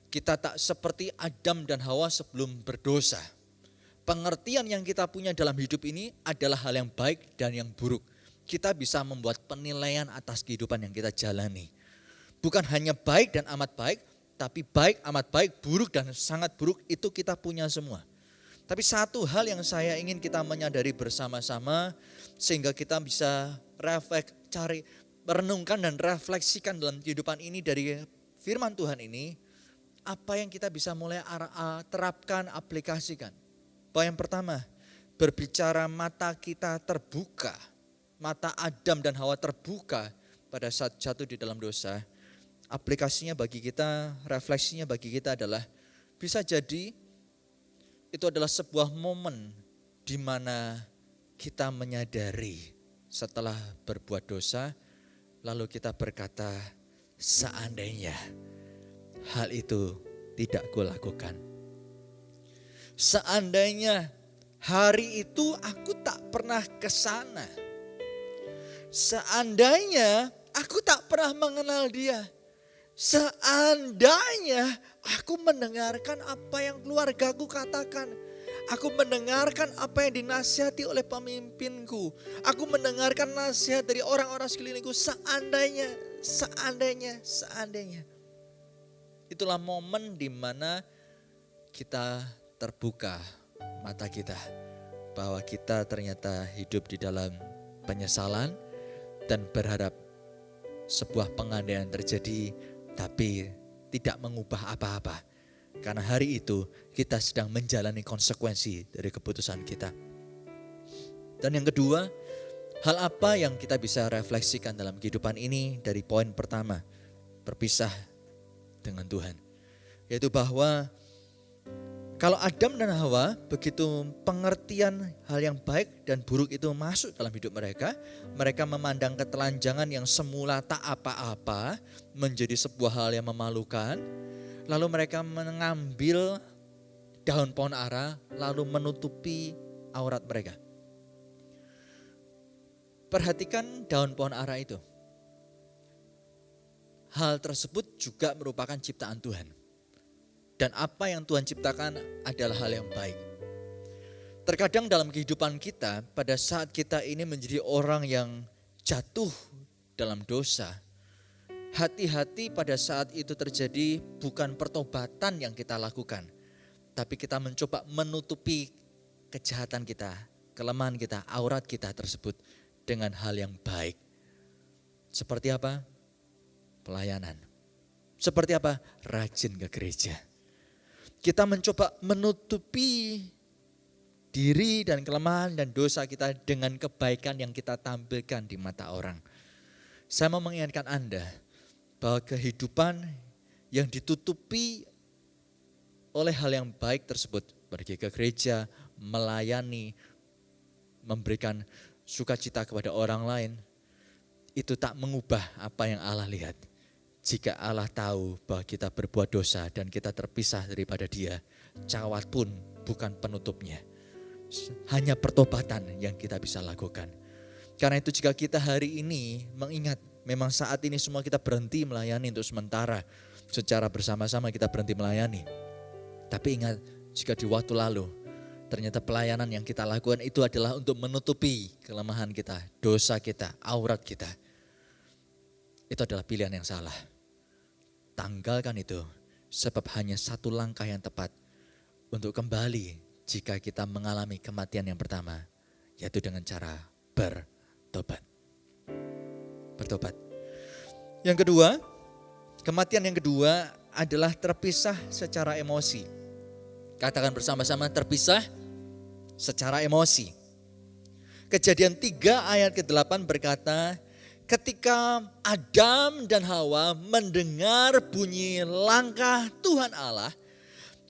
Kita tak seperti Adam dan Hawa sebelum berdosa. Pengertian yang kita punya dalam hidup ini adalah hal yang baik dan yang buruk. Kita bisa membuat penilaian atas kehidupan yang kita jalani. Bukan hanya baik dan amat baik, tapi baik, amat baik, buruk dan sangat buruk itu kita punya semua. Tapi satu hal yang saya ingin kita menyadari bersama-sama sehingga kita bisa merenungkan dan refleksikan dalam kehidupan ini dari firman Tuhan ini, apa yang kita bisa mulai terapkan, aplikasikan. Bahwa yang pertama, berbicara mata kita terbuka, mata Adam dan Hawa terbuka pada saat jatuh di dalam dosa. Aplikasinya bagi kita, refleksinya bagi kita adalah bisa jadi itu adalah sebuah momen di mana kita menyadari setelah berbuat dosa, lalu kita berkata, seandainya hal itu tidak kulakukan. Seandainya hari itu aku tak pernah ke sana. Seandainya aku tak pernah mengenal dia. Seandainya aku mendengarkan apa yang keluargaku katakan. Aku mendengarkan apa yang dinasihati oleh pemimpinku. Aku mendengarkan nasihat dari orang-orang sekelilingku. Seandainya. Itulah momen di mana kita terbuka mata kita. Bahwa kita ternyata hidup di dalam penyesalan dan berharap sebuah penganiayaan terjadi tapi tidak mengubah apa-apa. Karena hari itu kita sedang menjalani konsekuensi dari keputusan kita. Dan yang kedua, hal apa yang kita bisa refleksikan dalam kehidupan ini dari poin pertama, berpisah dengan Tuhan. Yaitu bahwa kalau Adam dan Hawa begitu pengertian hal yang baik dan buruk itu masuk dalam hidup mereka, mereka memandang ketelanjangan yang semula tak apa-apa menjadi sebuah hal yang memalukan. Lalu mereka mengambil daun pohon ara lalu menutupi aurat mereka. Perhatikan daun pohon ara itu. Hal tersebut juga merupakan ciptaan Tuhan. Dan apa yang Tuhan ciptakan adalah hal yang baik. Terkadang dalam kehidupan kita, pada saat kita ini menjadi orang yang jatuh dalam dosa, hati-hati pada saat itu terjadi bukan pertobatan yang kita lakukan, tapi kita mencoba menutupi kejahatan kita, kelemahan kita, aurat kita tersebut dengan hal yang baik. Seperti apa? Pelayanan. Seperti apa? Rajin ke gereja. Kita mencoba menutupi diri dan kelemahan dan dosa kita dengan kebaikan yang kita tampilkan di mata orang. Saya mau mengingatkan Anda bahwa kehidupan yang ditutupi oleh hal yang baik tersebut, pergi ke gereja, melayani, memberikan sukacita kepada orang lain, itu tak mengubah apa yang Allah lihat. Jika Allah tahu bahwa kita berbuat dosa dan kita terpisah daripada Dia, cawat pun bukan penutupnya. Hanya pertobatan yang kita bisa lakukan. Karena itu jika kita hari ini mengingat, memang saat ini semua kita berhenti melayani untuk sementara. Secara bersama-sama kita berhenti melayani. Tapi ingat, jika di waktu lalu, ternyata pelayanan yang kita lakukan itu adalah untuk menutupi kelemahan kita, dosa kita, aurat kita. Itu adalah pilihan yang salah. Tanggalkan itu, sebab hanya satu langkah yang tepat untuk kembali jika kita mengalami kematian yang pertama, yaitu dengan cara bertobat. Bertobat. Yang kedua, kematian yang kedua adalah terpisah secara emosi. Katakan bersama-sama, terpisah secara emosi. Kejadian 3 ayat ke-8 berkata, ketika Adam dan Hawa mendengar bunyi langkah Tuhan Allah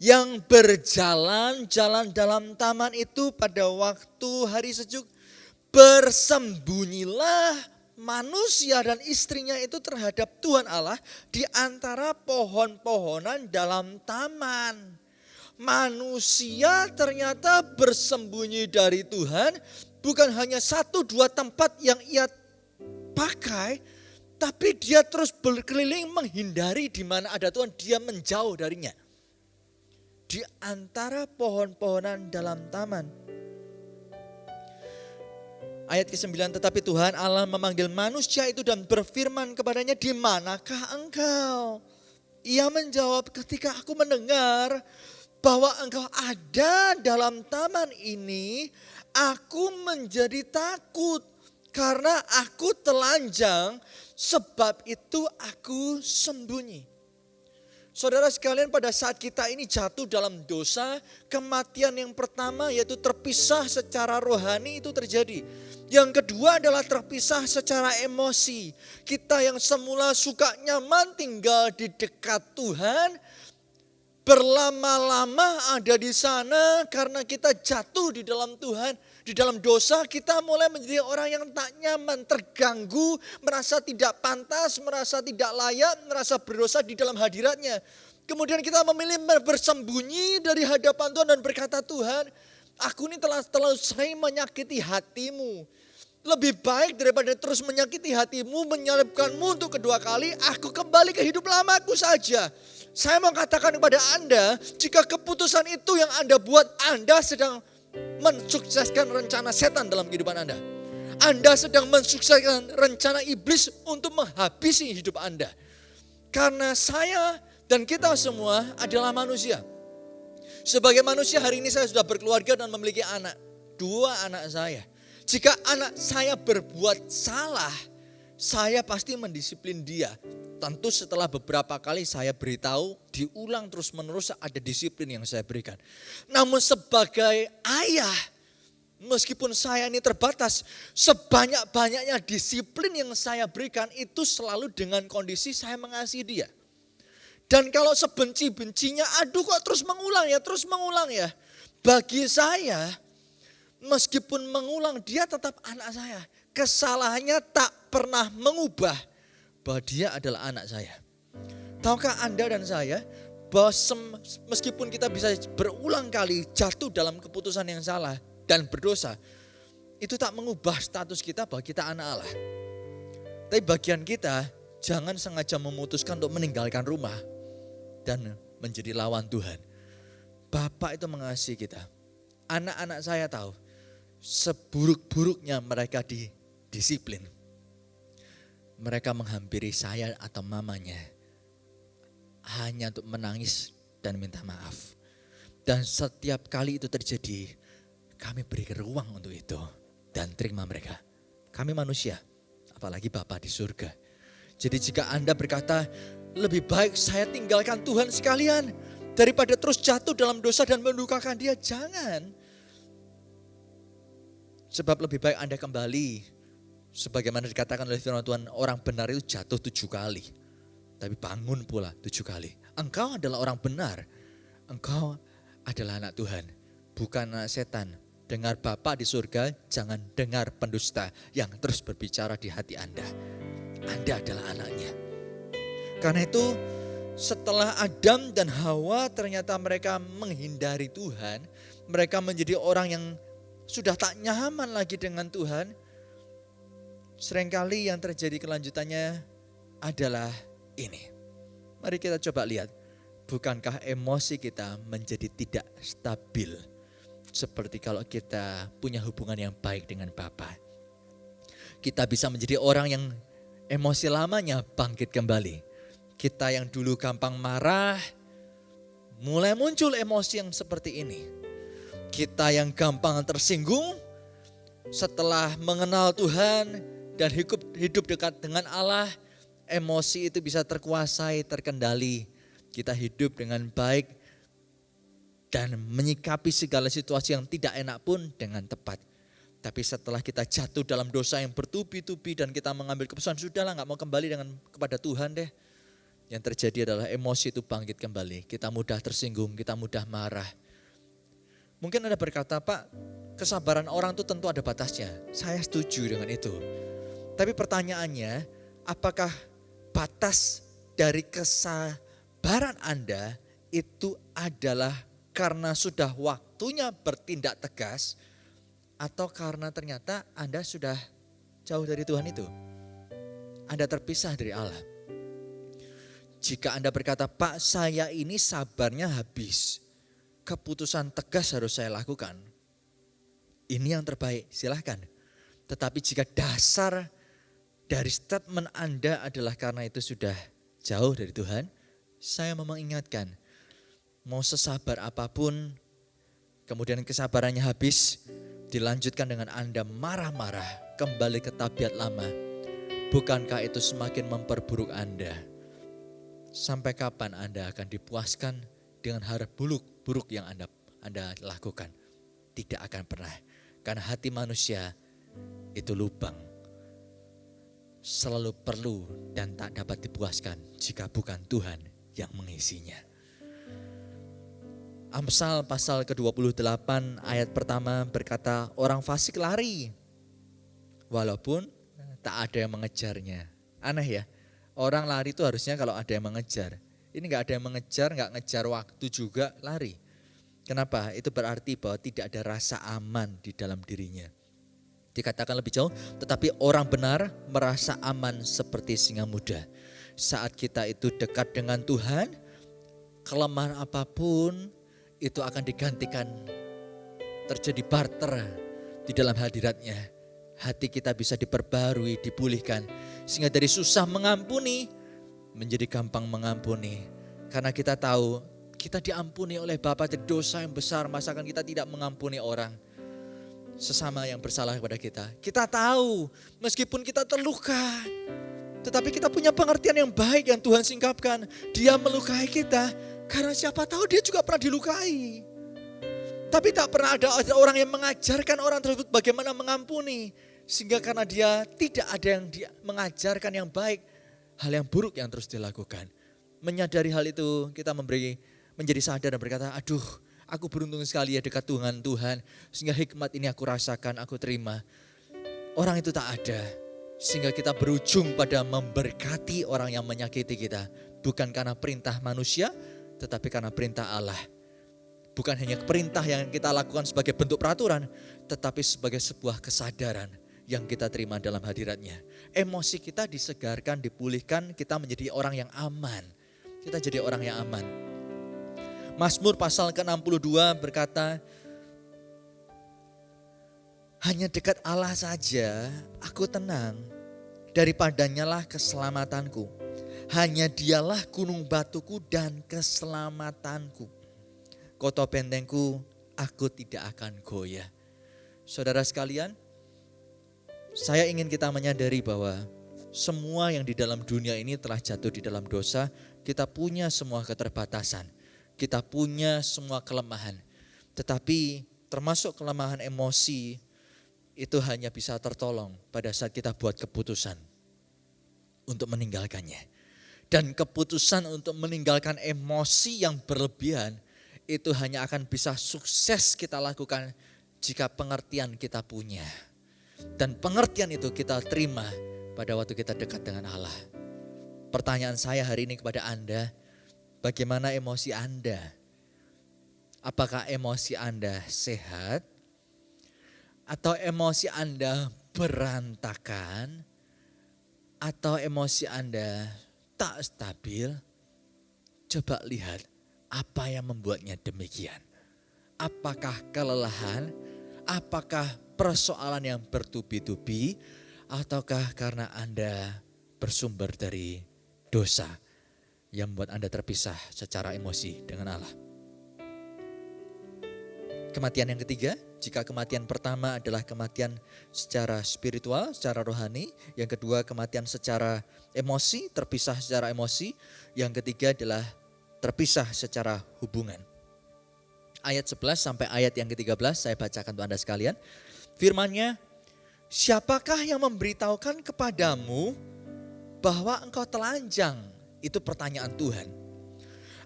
yang berjalan-jalan dalam taman itu pada waktu hari sejuk, bersembunyilah manusia dan istrinya itu terhadap Tuhan Allah di antara pohon-pohonan dalam taman. Manusia ternyata bersembunyi dari Tuhan, bukan hanya 1-2 tempat yang ia pakai, tapi dia terus berkeliling menghindari di mana ada Tuhan, dia menjauh darinya. Di antara pohon-pohonan dalam taman. Ayat ke-9, tetapi Tuhan Allah memanggil manusia itu dan berfirman kepadanya, di manakah engkau? Ia menjawab, ketika aku mendengar bahwa engkau ada dalam taman ini, aku menjadi takut. Karena aku telanjang, sebab itu aku sembunyi. Saudara sekalian, pada saat kita ini jatuh dalam dosa, kematian yang pertama yaitu terpisah secara rohani itu terjadi. Yang kedua adalah terpisah secara emosi. Kita yang semula suka nyaman tinggal di dekat Tuhan, berlama-lama ada di sana karena kita jatuh di dalam Tuhan, di dalam dosa, kita mulai menjadi orang yang tak nyaman, terganggu, merasa tidak pantas, merasa tidak layak, merasa berdosa di dalam hadiratnya. Kemudian kita memilih bersembunyi dari hadapan Tuhan dan berkata, Tuhan, aku ini telah terlalu sering menyakiti hatimu. Lebih baik daripada terus menyakiti hatimu, menyalibkanmu untuk kedua kali, aku kembali ke hidup lamaku saja. Saya mau katakan kepada Anda, jika keputusan itu yang Anda buat, Anda sedang mensukseskan rencana setan dalam kehidupan Anda. Anda sedang mensukseskan rencana iblis untuk menghabisi hidup Anda. Karena saya dan kita semua adalah manusia. Sebagai manusia hari ini saya sudah berkeluarga dan memiliki anak. 2 anak saya. Jika anak saya berbuat salah, saya pasti mendisiplin dia. Tentu setelah beberapa kali saya beritahu, diulang terus menerus ada disiplin yang saya berikan. Namun sebagai ayah, meskipun saya ini terbatas, sebanyak-banyaknya disiplin yang saya berikan itu selalu dengan kondisi saya mengasihi dia. Dan kalau sebenci-bencinya, aduh kok terus mengulang ya. Bagi saya, meskipun mengulang, dia tetap anak saya. Kesalahannya tak pernah mengubah bahwa dia adalah anak saya. Tahukah Anda dan saya, bahwa meskipun kita bisa berulang kali jatuh dalam keputusan yang salah dan berdosa, itu tak mengubah status kita bahwa kita anak Allah. Tapi bagian kita, jangan sengaja memutuskan untuk meninggalkan rumah dan menjadi lawan Tuhan. Bapak itu mengasihi kita. Anak-anak saya tahu, seburuk-buruknya mereka disiplin. Mereka menghampiri saya atau mamanya hanya untuk menangis dan minta maaf. Dan setiap kali itu terjadi, kami beri ruang untuk itu dan terima mereka. Kami manusia, apalagi Bapa di surga. Jadi jika Anda berkata, lebih baik saya tinggalkan Tuhan sekalian daripada terus jatuh dalam dosa dan mendukakan dia, jangan. Sebab lebih baik Anda kembali, sebagaimana dikatakan oleh firman Tuhan, orang benar itu jatuh 7 kali. Tapi bangun pula 7 kali. Engkau adalah orang benar. Engkau adalah anak Tuhan, bukan anak setan. Dengar Bapa di surga, jangan dengar pendusta yang terus berbicara di hati Anda. Anda adalah anaknya. Karena itu setelah Adam dan Hawa ternyata mereka menghindari Tuhan. Mereka menjadi orang yang sudah tak nyaman lagi dengan Tuhan. Seringkali yang terjadi kelanjutannya adalah ini. Mari kita coba lihat. Bukankah emosi kita menjadi tidak stabil? Seperti kalau kita punya hubungan yang baik dengan Bapa. Kita bisa menjadi orang yang emosi lamanya bangkit kembali. Kita yang dulu gampang marah, mulai muncul emosi yang seperti ini. Kita yang gampang tersinggung, setelah mengenal Tuhan dan hidup dekat dengan Allah, emosi itu bisa terkuasai, terkendali. Kita hidup dengan baik dan menyikapi segala situasi yang tidak enak pun dengan tepat. Tapi setelah kita jatuh dalam dosa yang bertubi-tubi dan kita mengambil keputusan, sudahlah gak mau kembali kepada Tuhan deh. Yang terjadi adalah emosi itu bangkit kembali. Kita mudah tersinggung, kita mudah marah. Mungkin Anda berkata, Pak, kesabaran orang itu tentu ada batasnya. Saya setuju dengan itu. Tapi pertanyaannya, apakah batas dari kesabaran Anda itu adalah karena sudah waktunya bertindak tegas, atau karena ternyata Anda sudah jauh dari Tuhan itu? Anda terpisah dari Allah. Jika Anda berkata, Pak, saya ini sabarnya habis, keputusan tegas harus saya lakukan, ini yang terbaik, silahkan. Tetapi jika dasar dari statement Anda adalah karena itu sudah jauh dari Tuhan, saya memang ingatkan, mau sesabar apapun, kemudian kesabarannya habis, dilanjutkan dengan Anda marah-marah, kembali ke tabiat lama. Bukankah itu semakin memperburuk Anda? Sampai kapan Anda akan dipuaskan dengan hal buruk yang Anda lakukan? Tidak akan pernah. Karena hati manusia itu lubang. Selalu perlu dan tak dapat dipuaskan jika bukan Tuhan yang mengisinya. Amsal pasal ke-28 ayat pertama berkata, orang fasik lari walaupun tak ada yang mengejarnya. Aneh ya, orang lari itu harusnya kalau ada yang mengejar. Ini gak ada yang mengejar, gak ngejar waktu juga lari. Kenapa? Itu berarti bahwa tidak ada rasa aman di dalam dirinya. Dikatakan lebih jauh, tetapi orang benar merasa aman seperti singa muda. Saat kita itu dekat dengan Tuhan, kelemahan apapun itu akan digantikan, terjadi barter di dalam hadiratnya. Hati kita bisa diperbarui, dipulihkan. Sehingga dari susah mengampuni, menjadi gampang mengampuni. Karena kita tahu, kita diampuni oleh Bapa dari dosa yang besar, masakan kita tidak mengampuni orang sesama yang bersalah kepada kita. Kita tahu, meskipun kita terluka, tetapi kita punya pengertian yang baik yang Tuhan singkapkan. Dia melukai kita, karena siapa tahu dia juga pernah dilukai. Tapi tak pernah ada orang yang mengajarkan orang tersebut bagaimana mengampuni. Sehingga karena dia tidak ada yang mengajarkan yang baik, hal yang buruk yang terus dilakukan. menyadari hal itu, kita menjadi sadar dan berkata, aduh aku beruntung sekali ya dekat Tuhan, sehingga hikmat ini aku rasakan, aku terima. Orang itu tak ada, sehingga kita berujung pada memberkati orang yang menyakiti kita. Bukan karena perintah manusia, tetapi karena perintah Allah. Bukan hanya perintah yang kita lakukan sebagai bentuk peraturan, tetapi sebagai sebuah kesadaran yang kita terima dalam hadiratnya. Emosi kita disegarkan, dipulihkan, kita menjadi orang yang aman. Kita jadi orang yang aman. Mazmur pasal ke-62 berkata, hanya dekat Allah saja aku tenang, daripadanya lah keselamatanku. Hanya dialah gunung batuku dan keselamatanku. Kota bentengku, aku tidak akan goyah. Saudara sekalian, saya ingin kita menyadari bahwa semua yang di dalam dunia ini telah jatuh di dalam dosa. Kita punya semua keterbatasan. Kita punya semua kelemahan. Tetapi termasuk kelemahan emosi itu hanya bisa tertolong pada saat kita buat keputusan untuk meninggalkannya. Dan keputusan untuk meninggalkan emosi yang berlebihan itu hanya akan bisa sukses kita lakukan jika pengertian kita punya. Dan pengertian itu kita terima pada waktu kita dekat dengan Allah. Pertanyaan saya hari ini kepada Anda, bagaimana emosi Anda? Apakah emosi Anda sehat? Atau emosi Anda berantakan? Atau emosi Anda tak stabil? Coba lihat apa yang membuatnya demikian. Apakah kelelahan? Apakah persoalan yang bertubi-tubi? Ataukah karena Anda bersumber dari dosa yang membuat Anda terpisah secara emosi dengan Allah? Kematian yang ketiga, jika kematian pertama adalah kematian secara spiritual, secara rohani. Yang kedua kematian secara emosi, terpisah secara emosi. Yang ketiga adalah terpisah secara hubungan. Ayat 11 sampai ayat yang ke-13 saya bacakan untuk Anda sekalian. Firman-Nya, siapakah yang memberitahukan kepadamu bahwa engkau telanjang? Itu pertanyaan Tuhan.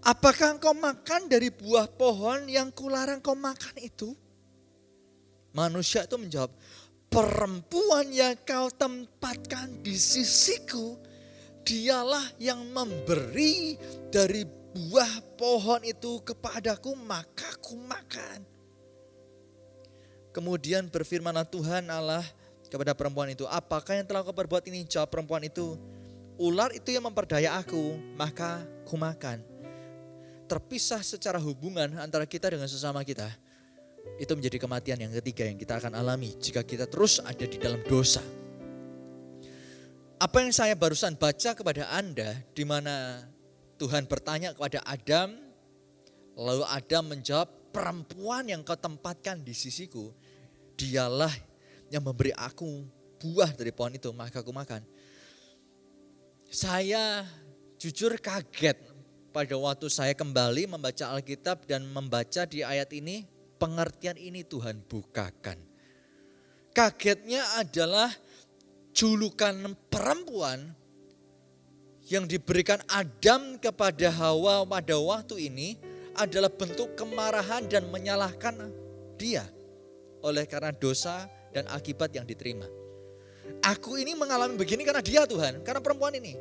Apakah engkau makan dari buah pohon yang kularang kau makan itu? Manusia itu menjawab, perempuan yang kau tempatkan di sisiku, dialah yang memberi dari buah pohon itu kepadaku, maka ku makan. Kemudian berfirmanlah Tuhan Allah kepada perempuan itu, apakah yang telah kau perbuat ini? Jawab perempuan itu, ular itu yang memperdaya aku, maka ku makan. Terpisah secara hubungan antara kita dengan sesama kita, itu menjadi kematian yang ketiga yang kita akan alami jika kita terus ada di dalam dosa. Apa yang saya barusan baca kepada Anda, di mana Tuhan bertanya kepada Adam, lalu Adam menjawab, perempuan yang kau tempatkan di sisiku, dialah yang memberi aku buah dari pohon itu, maka aku makan. Saya jujur kaget pada waktu saya kembali membaca Alkitab dan membaca di ayat ini, pengertian ini Tuhan bukakan. Kagetnya adalah julukan perempuan yang diberikan Adam kepada Hawa pada waktu ini adalah bentuk kemarahan dan menyalahkan dia oleh karena dosa dan akibat yang diterima. Aku ini mengalami begini karena dia Tuhan, karena perempuan ini.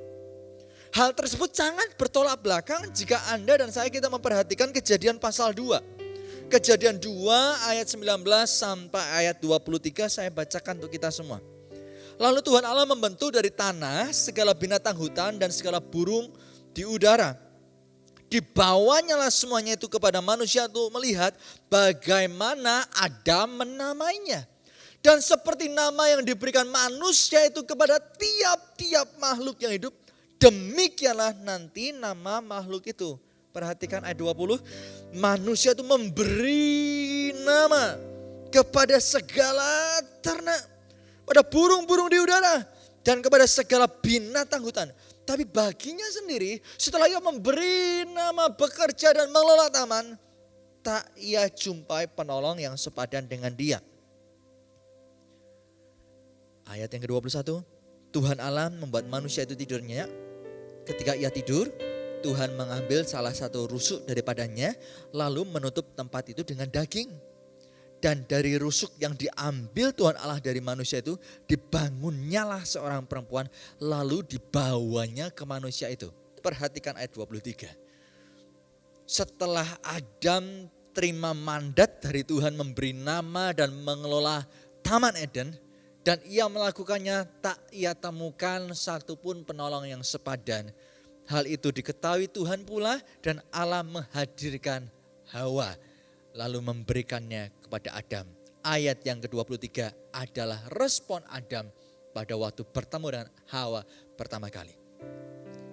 Hal tersebut sangat bertolak belakang jika Anda dan saya kita memperhatikan Kejadian pasal 2. Kejadian 2 ayat 19 sampai ayat 23 saya bacakan untuk kita semua. Lalu Tuhan Allah membentuk dari tanah segala binatang hutan dan segala burung di udara. Dibawanya lah semuanya itu kepada manusia untuk melihat bagaimana Adam menamainya. Dan seperti nama yang diberikan manusia itu kepada tiap-tiap makhluk yang hidup, demikianlah nanti nama makhluk itu. Perhatikan ayat 20. Manusia itu memberi nama kepada segala ternak, pada burung-burung di udara, dan kepada segala binatang hutan. Tapi baginya sendiri setelah ia memberi nama, bekerja dan mengelola taman, tak ia jumpai penolong yang sepadan dengan dia. Ayat yang ke-21. Tuhan Allah membuat manusia itu tidur nyenyak. Ketika ia tidur, Tuhan mengambil salah satu rusuk daripadanya lalu menutup tempat itu dengan daging. Dan dari rusuk yang diambil Tuhan Allah dari manusia itu dibangunnyalah seorang perempuan lalu dibawanya ke manusia itu. Perhatikan ayat 23. Setelah Adam terima mandat dari Tuhan memberi nama dan mengelola Taman Eden dan ia melakukannya, tak ia temukan satupun penolong yang sepadan. Hal itu diketahui Tuhan pula dan Allah menghadirkan Hawa lalu memberikannya kepada Adam. Ayat yang ke-23 adalah respon Adam pada waktu bertemu dengan Hawa pertama kali.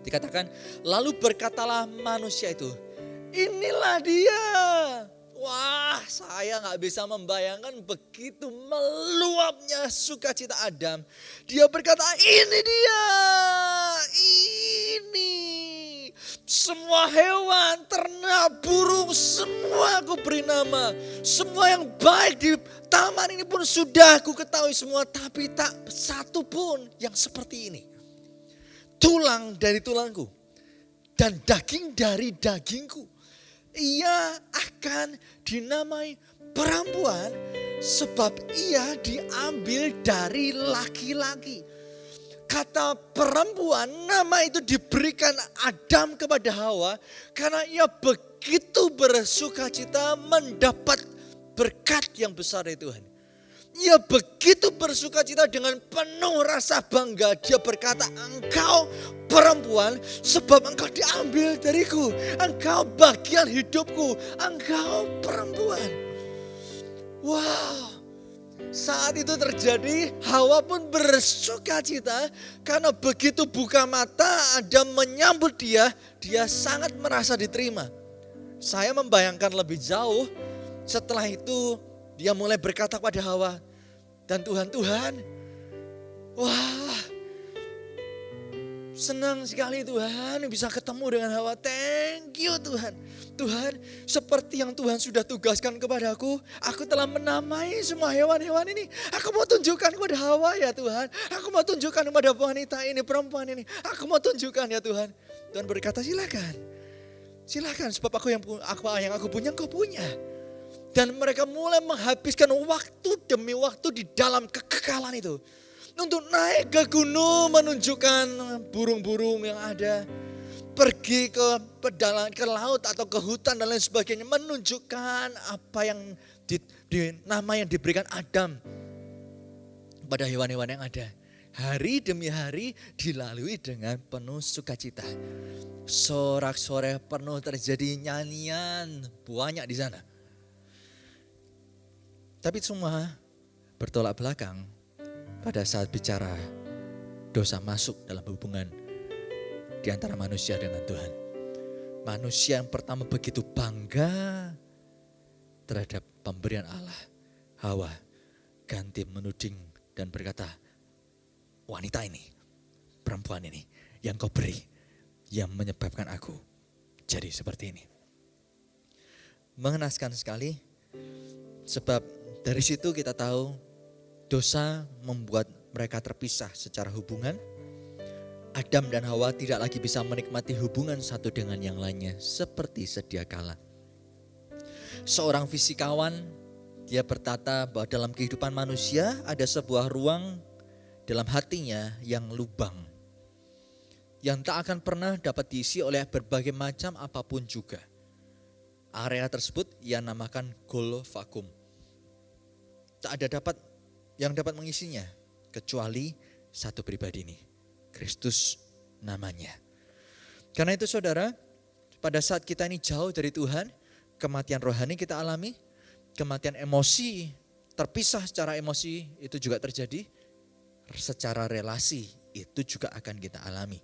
Dikatakan, lalu berkatalah manusia itu, inilah dia. Wah, saya gak bisa membayangkan begitu meluapnya sukacita Adam. Dia berkata, ini dia, ini. Semua hewan, ternak, burung, semua aku beri nama. Semua yang baik di taman ini pun sudah aku ketahui semua. Tapi tak satu pun yang seperti ini. Tulang dari tulangku dan daging dari dagingku. Ia akan dinamai perempuan sebab ia diambil dari laki-laki. Kata perempuan, nama itu diberikan Adam kepada Hawa karena ia begitu bersukacita mendapat berkat yang besar dari Tuhan. Ia begitu bersukacita dengan penuh rasa bangga. Dia berkata, engkau perempuan sebab engkau diambil dariku. Engkau bagian hidupku. Engkau perempuan. Wow. Saat itu terjadi, Hawa pun bersukacita karena begitu buka mata Adam menyambut dia sangat merasa diterima. Saya membayangkan lebih jauh, setelah itu dia mulai berkata kepada Hawa, dan Tuhan, wah senang sekali Tuhan bisa ketemu dengan Hawa. Thank you Tuhan. Tuhan, seperti yang Tuhan sudah tugaskan kepadaku, aku telah menamai semua hewan-hewan ini. Aku mau tunjukkan kepada Hawa ya Tuhan. Aku mau tunjukkan kepada wanita ini, perempuan ini. Aku mau tunjukkan ya Tuhan. Tuhan berkata silakan. Silakan sebab yang aku punya engkau punya. Dan mereka mulai menghabiskan waktu demi waktu di dalam kekekalan itu. Untuk naik ke gunung menunjukkan burung-burung yang ada. Pergi ke pedalang, ke laut atau ke hutan dan lain sebagainya. Menunjukkan apa yang nama yang diberikan Adam pada hewan-hewan yang ada. Hari demi hari dilalui dengan penuh sukacita. Sorak-sorai penuh terjadi nyanyian banyak di sana. Tapi semua bertolak belakang pada saat bicara dosa masuk dalam hubungan di antara manusia dengan Tuhan. Manusia yang pertama begitu bangga terhadap pemberian Allah. Hawa ganti menuding dan berkata, wanita ini, perempuan ini yang kau beri, yang menyebabkan aku jadi seperti ini. Mengenaskan sekali, sebab dari situ kita tahu dosa membuat mereka terpisah secara hubungan. Adam dan Hawa tidak lagi bisa menikmati hubungan satu dengan yang lainnya seperti sedia kala. Seorang fisikawan, dia berkata bahwa dalam kehidupan manusia ada sebuah ruang dalam hatinya yang lubang. Yang tak akan pernah dapat diisi oleh berbagai macam apapun juga. Area tersebut ia namakan gol vakum. Tak ada yang dapat mengisinya kecuali satu pribadi ini. Kristus namanya. Karena itu saudara, pada saat kita ini jauh dari Tuhan, kematian rohani kita alami, kematian emosi, terpisah secara emosi itu juga terjadi, secara relasi itu juga akan kita alami.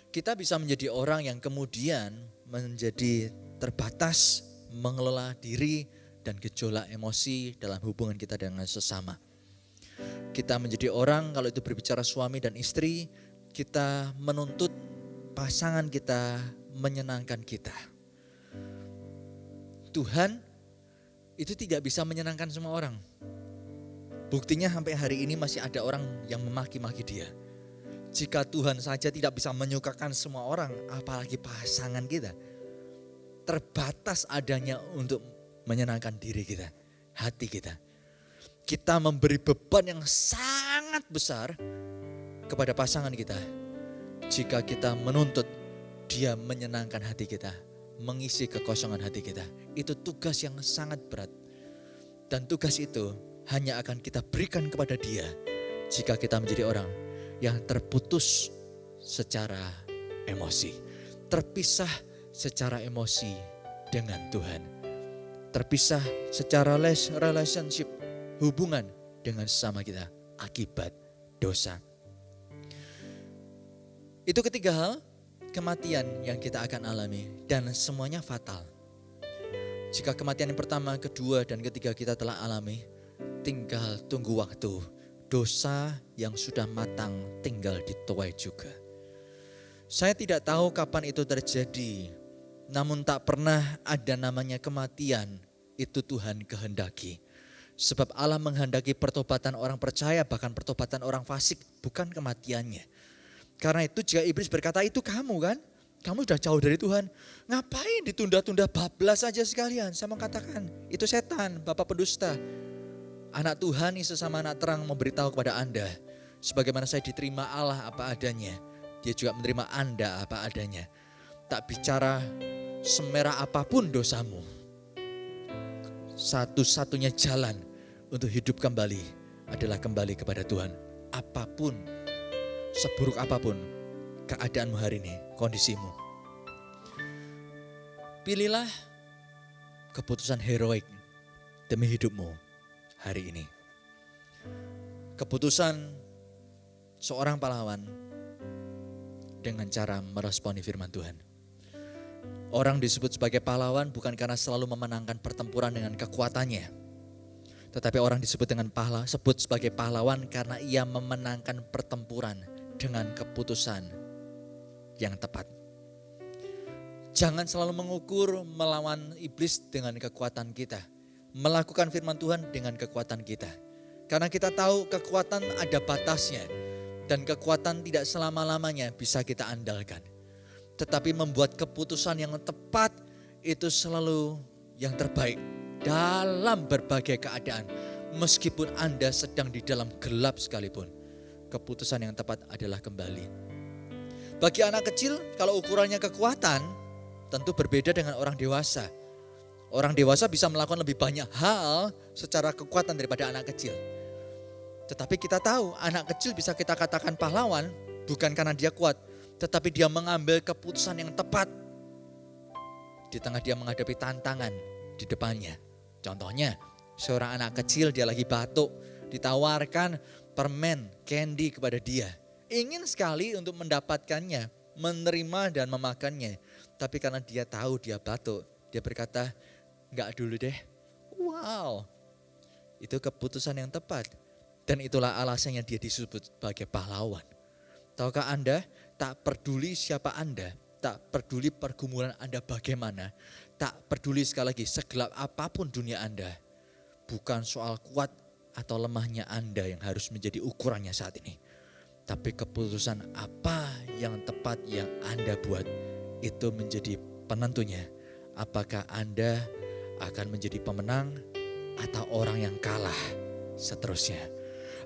Kita bisa menjadi orang yang kemudian menjadi terbatas, mengelola diri dan gejolak emosi dalam hubungan kita dengan sesama. Kita menjadi orang, kalau itu berbicara suami dan istri, kita menuntut pasangan kita menyenangkan kita. Tuhan itu tidak bisa menyenangkan semua orang. Buktinya sampai hari ini masih ada orang yang memaki-maki dia. Jika Tuhan saja tidak bisa menyukakan semua orang, apalagi pasangan kita. Terbatas adanya untuk menyenangkan diri kita, hati kita. Kita memberi beban yang sangat besar kepada pasangan kita. Jika kita menuntut dia menyenangkan hati kita, mengisi kekosongan hati kita. Itu tugas yang sangat berat. Dan tugas itu hanya akan kita berikan kepada dia jika kita menjadi orang yang terputus secara emosi. Terpisah secara emosi dengan Tuhan. Terpisah secara relationship, hubungan dengan sesama kita akibat dosa. Itu ketiga hal, kematian yang kita akan alami dan semuanya fatal. Jika kematian yang pertama, kedua, dan ketiga kita telah alami, tinggal tunggu waktu. Dosa yang sudah matang tinggal dituai juga. Saya tidak tahu kapan itu terjadi, namun tak pernah ada namanya kematian, itu Tuhan kehendaki. Sebab Allah menghendaki pertobatan orang percaya, bahkan pertobatan orang fasik, bukan kematiannya. Karena itu jika iblis berkata, itu kamu kan? Kamu sudah jauh dari Tuhan. Ngapain ditunda-tunda, bablas saja sekalian. Saya mau katakan, itu setan, bapak pendusta. Anak Tuhan yang sesama anak terang memberitahu kepada Anda. Sebagaimana saya diterima Allah apa adanya, dia juga menerima Anda apa adanya. Tak bicara semerah apapun dosamu. Satu-satunya jalan untuk hidup kembali adalah kembali kepada Tuhan. Apapun, seburuk apapun keadaanmu hari ini, kondisimu. Pilihlah keputusan heroik demi hidupmu hari ini. Keputusan seorang pahlawan dengan cara meresponi firman Tuhan. Orang disebut sebagai pahlawan bukan karena selalu memenangkan pertempuran dengan kekuatannya. Tetapi orang disebut sebagai pahlawan karena ia memenangkan pertempuran dengan keputusan yang tepat. Jangan selalu mengukur melawan iblis dengan kekuatan kita. Melakukan firman Tuhan dengan kekuatan kita. Karena kita tahu kekuatan ada batasnya. Dan kekuatan tidak selama-lamanya bisa kita andalkan. Tetapi membuat keputusan yang tepat itu selalu yang terbaik. Dalam berbagai keadaan. Meskipun Anda sedang di dalam gelap sekalipun. Keputusan yang tepat adalah kembali. Bagi anak kecil kalau ukurannya kekuatan tentu berbeda dengan orang dewasa. Orang dewasa bisa melakukan lebih banyak hal secara kekuatan daripada anak kecil. Tetapi kita tahu anak kecil bisa kita katakan pahlawan bukan karena dia kuat. Tetapi dia mengambil keputusan yang tepat. Di tengah dia menghadapi tantangan di depannya. Contohnya seorang anak kecil dia lagi batuk. Ditawarkan permen, candy kepada dia. Ingin sekali untuk mendapatkannya, menerima dan memakannya. Tapi karena dia tahu dia batuk, dia berkata, enggak dulu deh. Wow, itu keputusan yang tepat. Dan itulah alasannya dia disebut sebagai pahlawan. Tahukah Anda, tak peduli siapa Anda, tak peduli pergumulan Anda bagaimana, tak peduli sekali lagi segelap apapun dunia Anda. Bukan soal kuat atau lemahnya Anda yang harus menjadi ukurannya saat ini. Tapi keputusan apa yang tepat yang Anda buat itu menjadi penentunya. Apakah Anda akan menjadi pemenang atau orang yang kalah seterusnya.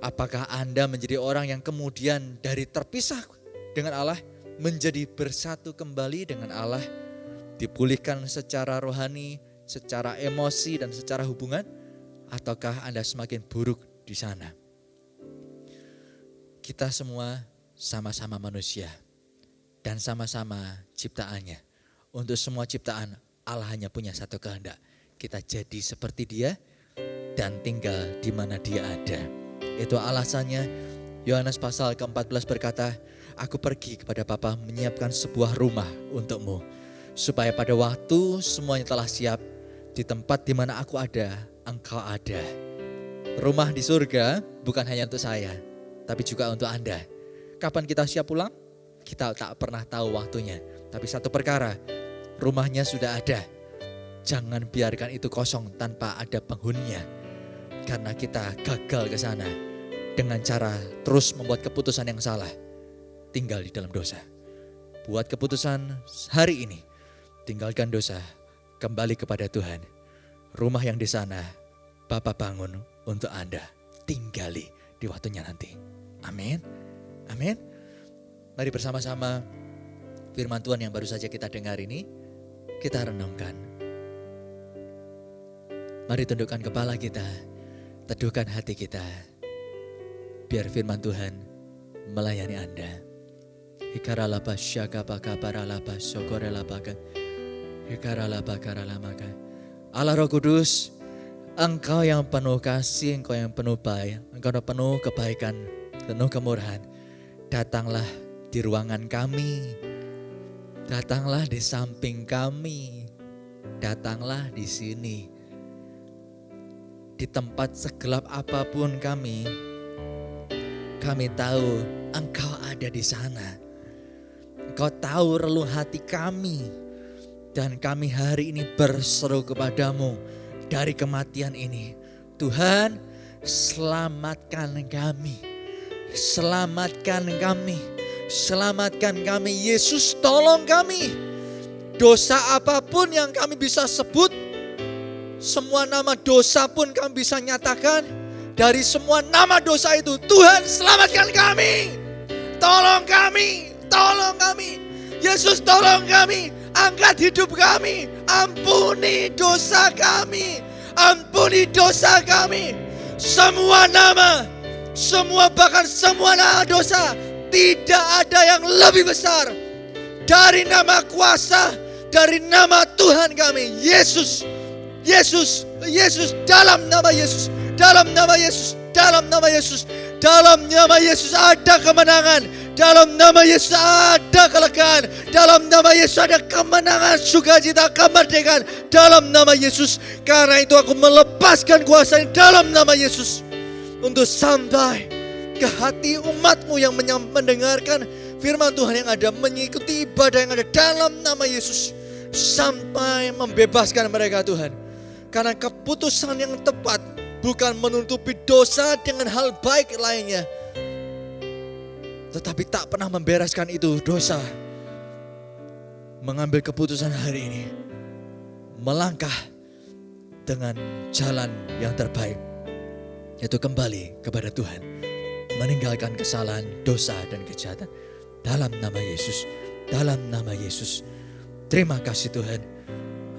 Apakah Anda menjadi orang yang kemudian dari terpisah dengan Allah menjadi bersatu kembali dengan Allah. Dipulihkan secara rohani, secara emosi dan secara hubungan. Ataukah Anda semakin buruk di sana? Kita semua sama-sama manusia dan sama-sama ciptaannya. Untuk semua ciptaan Allah hanya punya satu kehendak. Kita jadi seperti Dia dan tinggal di mana Dia ada. Itu alasannya Yohanes pasal ke-14 berkata, aku pergi kepada Bapa menyiapkan sebuah rumah untukmu. Supaya pada waktu semuanya telah siap, di tempat di mana aku ada, engkau ada. Rumah di surga bukan hanya untuk saya, tapi juga untuk Anda. Kapan kita siap pulang? Kita tak pernah tahu waktunya. Tapi satu perkara, rumahnya sudah ada. Jangan biarkan itu kosong tanpa ada penghuninya. Karena kita gagal ke sana dengan cara terus membuat keputusan yang salah. tinggal di dalam dosa. Buat keputusan hari ini, tinggalkan dosa, kembali kepada Tuhan. Rumah yang di sana, Bapa bangun untuk Anda, tinggali di waktunya nanti. Amin. Amin. Mari bersama-sama firman Tuhan yang baru saja kita dengar ini, kita renungkan. Mari tundukkan kepala kita, teduhkan hati kita, biar firman Tuhan melayani Anda. Hikaralapa syakapaka paralapa sokorelapaka. Hikaralapa karalamaka. Allah Roh Kudus, Engkau yang penuh kasih, Engkau yang penuh baik, Engkau yang penuh kebaikan, penuh kemurahan. Datanglah di ruangan kami, datanglah di samping kami, datanglah di sini. Di tempat segelap apapun kami tahu Engkau ada di sana. Engkau tahu relung hati kami. Dan kami hari ini berseru kepadamu dari kematian ini. Tuhan, selamatkan kami. Selamatkan kami. Selamatkan kami. Yesus, tolong kami. Dosa apapun yang kami bisa sebut, semua nama dosa pun kami bisa nyatakan. Dari semua nama dosa itu, Tuhan selamatkan kami. Tolong kami. Tolong kami. Yesus, tolong kami. Angkat hidup kami, ampuni dosa kami, ampuni dosa kami. Semua nama, bahkan semua nama dosa, tidak ada yang lebih besar dari nama kuasa, dari nama Tuhan kami, Yesus. Yesus, Yesus, dalam nama Yesus, dalam nama Yesus, dalam nama Yesus, dalam nama Yesus ada kemenangan. Dalam nama Yesus ada kelegaan. Dalam nama Yesus ada kemenangan, sukacita, kemerdekaan. Dalam nama Yesus. Karena itu aku melepaskan kuasa ini dalam nama Yesus. Untuk sampai ke hati umatmu yang mendengarkan firman Tuhan yang ada. Mengikuti ibadah yang ada dalam nama Yesus. Sampai membebaskan mereka Tuhan. Karena keputusan yang tepat bukan menutupi dosa dengan hal baik lainnya. Tetapi tak pernah membereskan itu dosa. Mengambil keputusan hari ini. Melangkah dengan jalan yang terbaik. Yaitu kembali kepada Tuhan. Meninggalkan kesalahan, dosa dan kejahatan. Dalam nama Yesus. Dalam nama Yesus. Terima kasih Tuhan.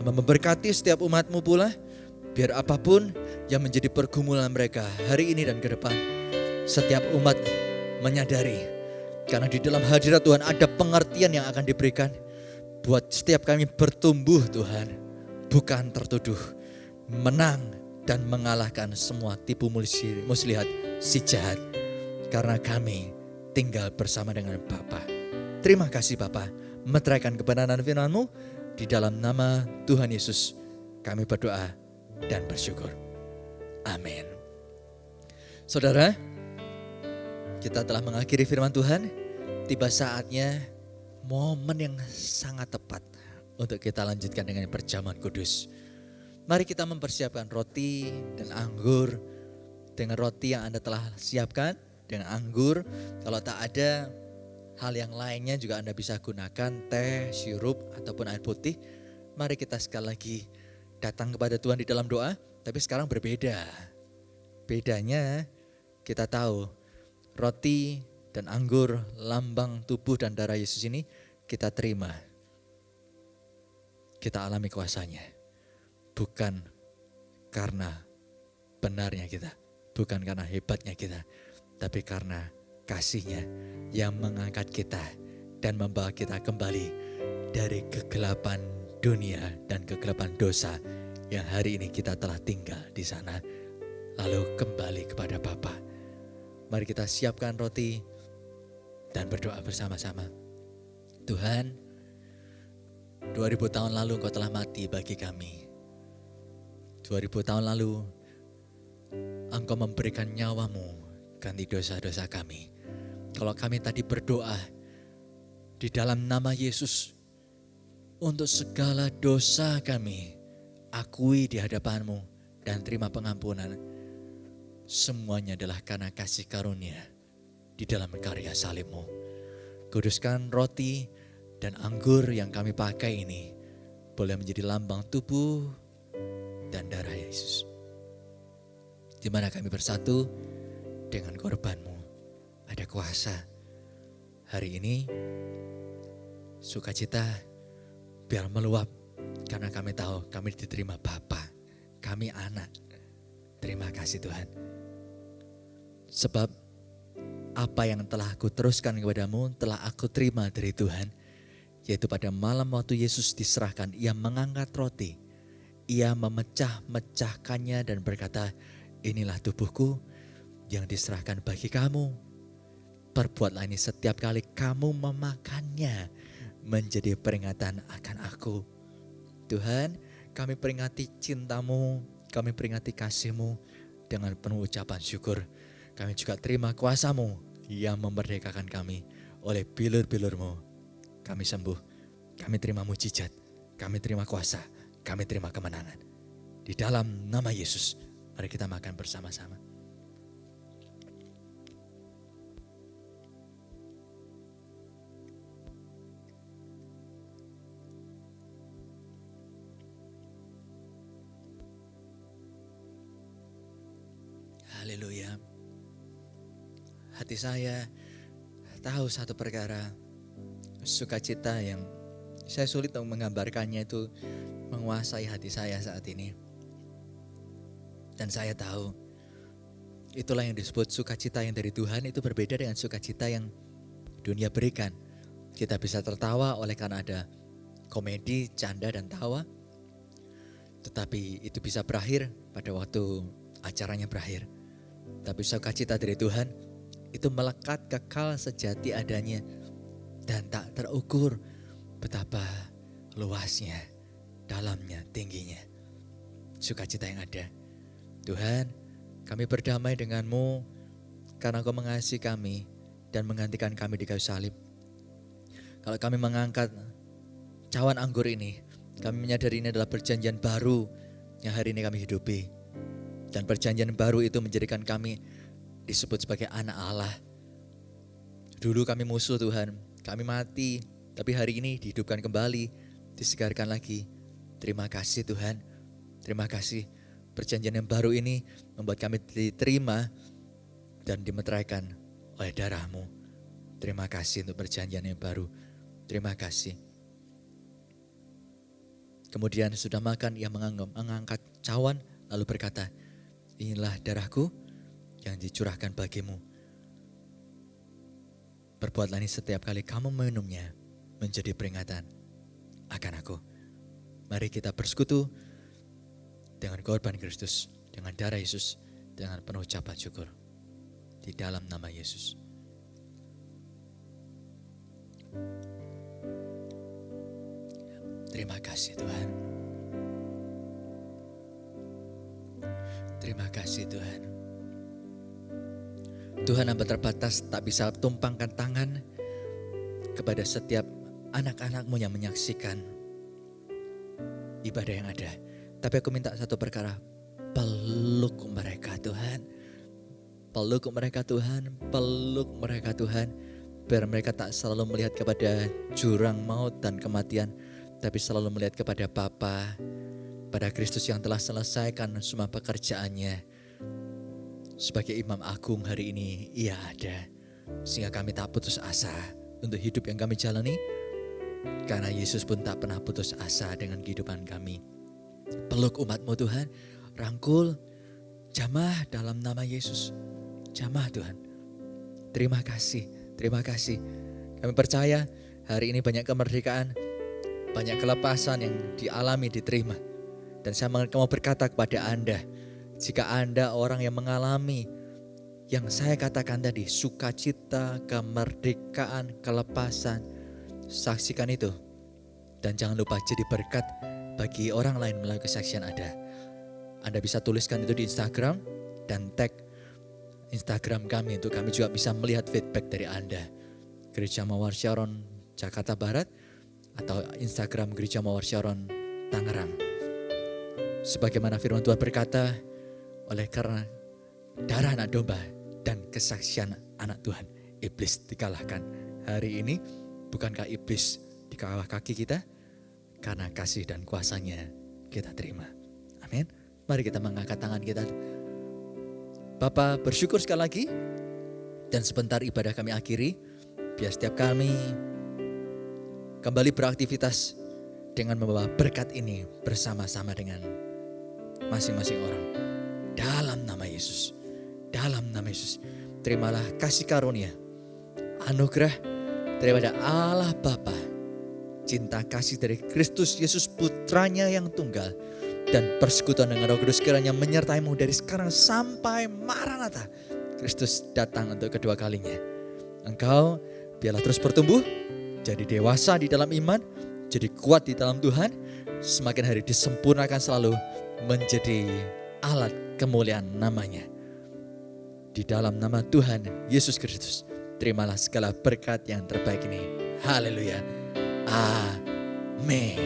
Memberkati setiap umatmu pula. Biar apapun yang menjadi pergumulan mereka hari ini dan ke depan. Setiap umat menyadari. Karena di dalam hadirat Tuhan ada pengertian yang akan diberikan. Buat setiap kami bertumbuh Tuhan. Bukan tertuduh. Menang dan mengalahkan semua tipu muslihat si jahat. Karena kami tinggal bersama dengan Bapa. Terima kasih Bapa. Meteraikan kebenaran firman-Mu. Di dalam nama Tuhan Yesus kami berdoa dan bersyukur. Amin. Saudara, kita telah mengakhiri firman Tuhan. Tiba saatnya momen yang sangat tepat untuk kita lanjutkan dengan perjamuan kudus. Mari kita mempersiapkan roti dan anggur. Dengan roti yang Anda telah siapkan, dengan anggur. Kalau tak ada hal yang lainnya juga Anda bisa gunakan teh, sirup ataupun air putih. Mari kita sekali lagi datang kepada Tuhan di dalam doa. Tapi sekarang berbeda. Bedanya kita tahu roti dan anggur lambang tubuh dan darah Yesus ini kita terima. Kita alami kuasanya. Bukan karena benarnya kita. Bukan karena hebatnya kita. Tapi karena kasihnya yang mengangkat kita dan membawa kita kembali dari kegelapan dunia dan kegelapan dosa yang hari ini kita telah tinggal di sana. Lalu kembali kepada Bapa. Mari kita siapkan roti dan berdoa bersama-sama. Tuhan, 2000 tahun lalu Engkau telah mati bagi kami. 2000 tahun lalu Engkau memberikan nyawa-Mu ganti dosa-dosa kami. Kalau kami tadi berdoa di dalam nama Yesus untuk segala dosa kami, akui di hadapan-Mu dan terima pengampunan. Semuanya adalah karena kasih karunia di dalam karya salib-Mu. Kuduskan roti dan anggur yang kami pakai ini boleh menjadi lambang tubuh dan darah Yesus. Di mana kami bersatu dengan korban-Mu. Ada kuasa. Hari ini sukacita biar meluap karena kami tahu kami diterima Bapa, kami anak. Terima kasih Tuhan. Sebab apa yang telah aku teruskan kepadamu telah aku terima dari Tuhan. Yaitu pada malam waktu Yesus diserahkan, ia mengangkat roti. Ia memecah-mecahkannya dan berkata, inilah tubuhku yang diserahkan bagi kamu. Perbuatlah ini setiap kali kamu memakannya menjadi peringatan akan aku. Tuhan, kami peringati cinta-Mu, kami peringati kasih-Mu dengan penuh ucapan syukur. Kami juga terima kuasa-Mu yang memerdekakan kami. Oleh bilur-bilur-Mu kami sembuh, kami terima mujizat, kami terima kuasa, kami terima kemenangan. Di dalam nama Yesus, mari kita makan bersama-sama. Haleluya. Hati saya tahu satu perkara, sukacita yang saya sulit untuk menggambarkannya itu menguasai hati saya saat ini. Dan saya tahu itulah yang disebut sukacita yang dari Tuhan, itu berbeda dengan sukacita yang dunia berikan. Kita bisa tertawa oleh karena ada komedi, canda dan tawa. Tetapi itu bisa berakhir pada waktu acaranya berakhir. Tapi sukacita dari Tuhan itu melekat kekal sejati adanya. Dan tak terukur betapa luasnya, dalamnya, tingginya sukacita yang ada. Tuhan, kami berdamai dengan-Mu karena Kau mengasihi kami dan menggantikan kami di kayu salib. Kalau kami mengangkat cawan anggur ini, kami menyadari ini adalah perjanjian baru yang hari ini kami hidupi. Dan perjanjian baru itu menjadikan kami disebut sebagai anak Allah. Dulu kami musuh Tuhan. Kami mati, tapi hari ini dihidupkan kembali, disegarkan lagi. Terima kasih Tuhan, terima kasih. Perjanjian yang baru ini membuat kami diterima dan dimeteraikan oleh darah-Mu. Terima kasih untuk perjanjian yang baru, terima kasih. Kemudian sudah makan, ia mengangkat cawan lalu berkata, inilah darahku yang dicurahkan bagimu. Perbuatlah ini setiap kali kamu meminumnya menjadi peringatan akan aku. Mari kita bersekutu dengan korban Kristus, dengan darah Yesus, dengan penuh ucapan syukur. Di dalam nama Yesus. Terima kasih Tuhan. Terima kasih Tuhan. Tuhan hamba terbatas tak bisa tumpangkan tangan kepada setiap anak-anak-Mu yang menyaksikan ibadah yang ada. Tapi aku minta satu perkara, peluk mereka Tuhan. Peluk mereka Tuhan, peluk mereka Tuhan. Biar mereka tak selalu melihat kepada jurang maut dan kematian, tapi selalu melihat kepada Bapa, pada Kristus yang telah selesaikan semua pekerjaannya. Sebagai Imam Agung hari ini ia ada. Sehingga kami tak putus asa untuk hidup yang kami jalani. Karena Yesus pun tak pernah putus asa dengan kehidupan kami. Peluk umat-Mu Tuhan. Rangkul, jamah dalam nama Yesus. Jamah Tuhan. Terima kasih, terima kasih. Kami percaya hari ini banyak kemerdekaan, banyak kelepasan yang dialami, diterima. Dan saya mau berkata kepada Anda, jika Anda orang yang mengalami yang saya katakan tadi, sukacita, kemerdekaan, kelepasan, saksikan itu. Dan jangan lupa jadi berkat bagi orang lain melalui kesaksian Anda bisa tuliskan itu di Instagram dan tag Instagram kami untuk kami juga bisa melihat feedback dari Anda. Gereja Mawar Sharon Jakarta Barat atau Instagram Gereja Mawar Sharon Tangerang. Sebagaimana firman Tuhan berkata, oleh karena darah anak domba dan kesaksian anak Tuhan, iblis dikalahkan. hari ini? Bukankah iblis di bawah kaki kita? Karena kasih dan kuasanya kita terima. Amin. Mari kita mengangkat tangan kita. Bapa, bersyukur sekali lagi. Dan sebentar ibadah kami akhiri. Biar setiap kami kembali beraktivitas dengan membawa berkat ini bersama-sama dengan masing-masing orang. Dalam nama Yesus. Dalam nama Yesus. Terimalah kasih karunia, anugerah daripada Allah Bapa, cinta kasih dari Kristus Yesus putranya yang tunggal, dan persekutuan dengan Roh Kudus kiranya menyertaimu dari sekarang sampai Maranatha. Kristus datang untuk kedua kalinya. Engkau biarlah terus bertumbuh, jadi dewasa di dalam iman, jadi kuat di dalam Tuhan, semakin hari disempurnakan selalu menjadi alat kemuliaan namanya. Di dalam nama Tuhan Yesus Kristus, terimalah segala berkat yang terbaik ini. Haleluya. Amin.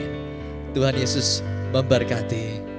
Tuhan Yesus memberkati.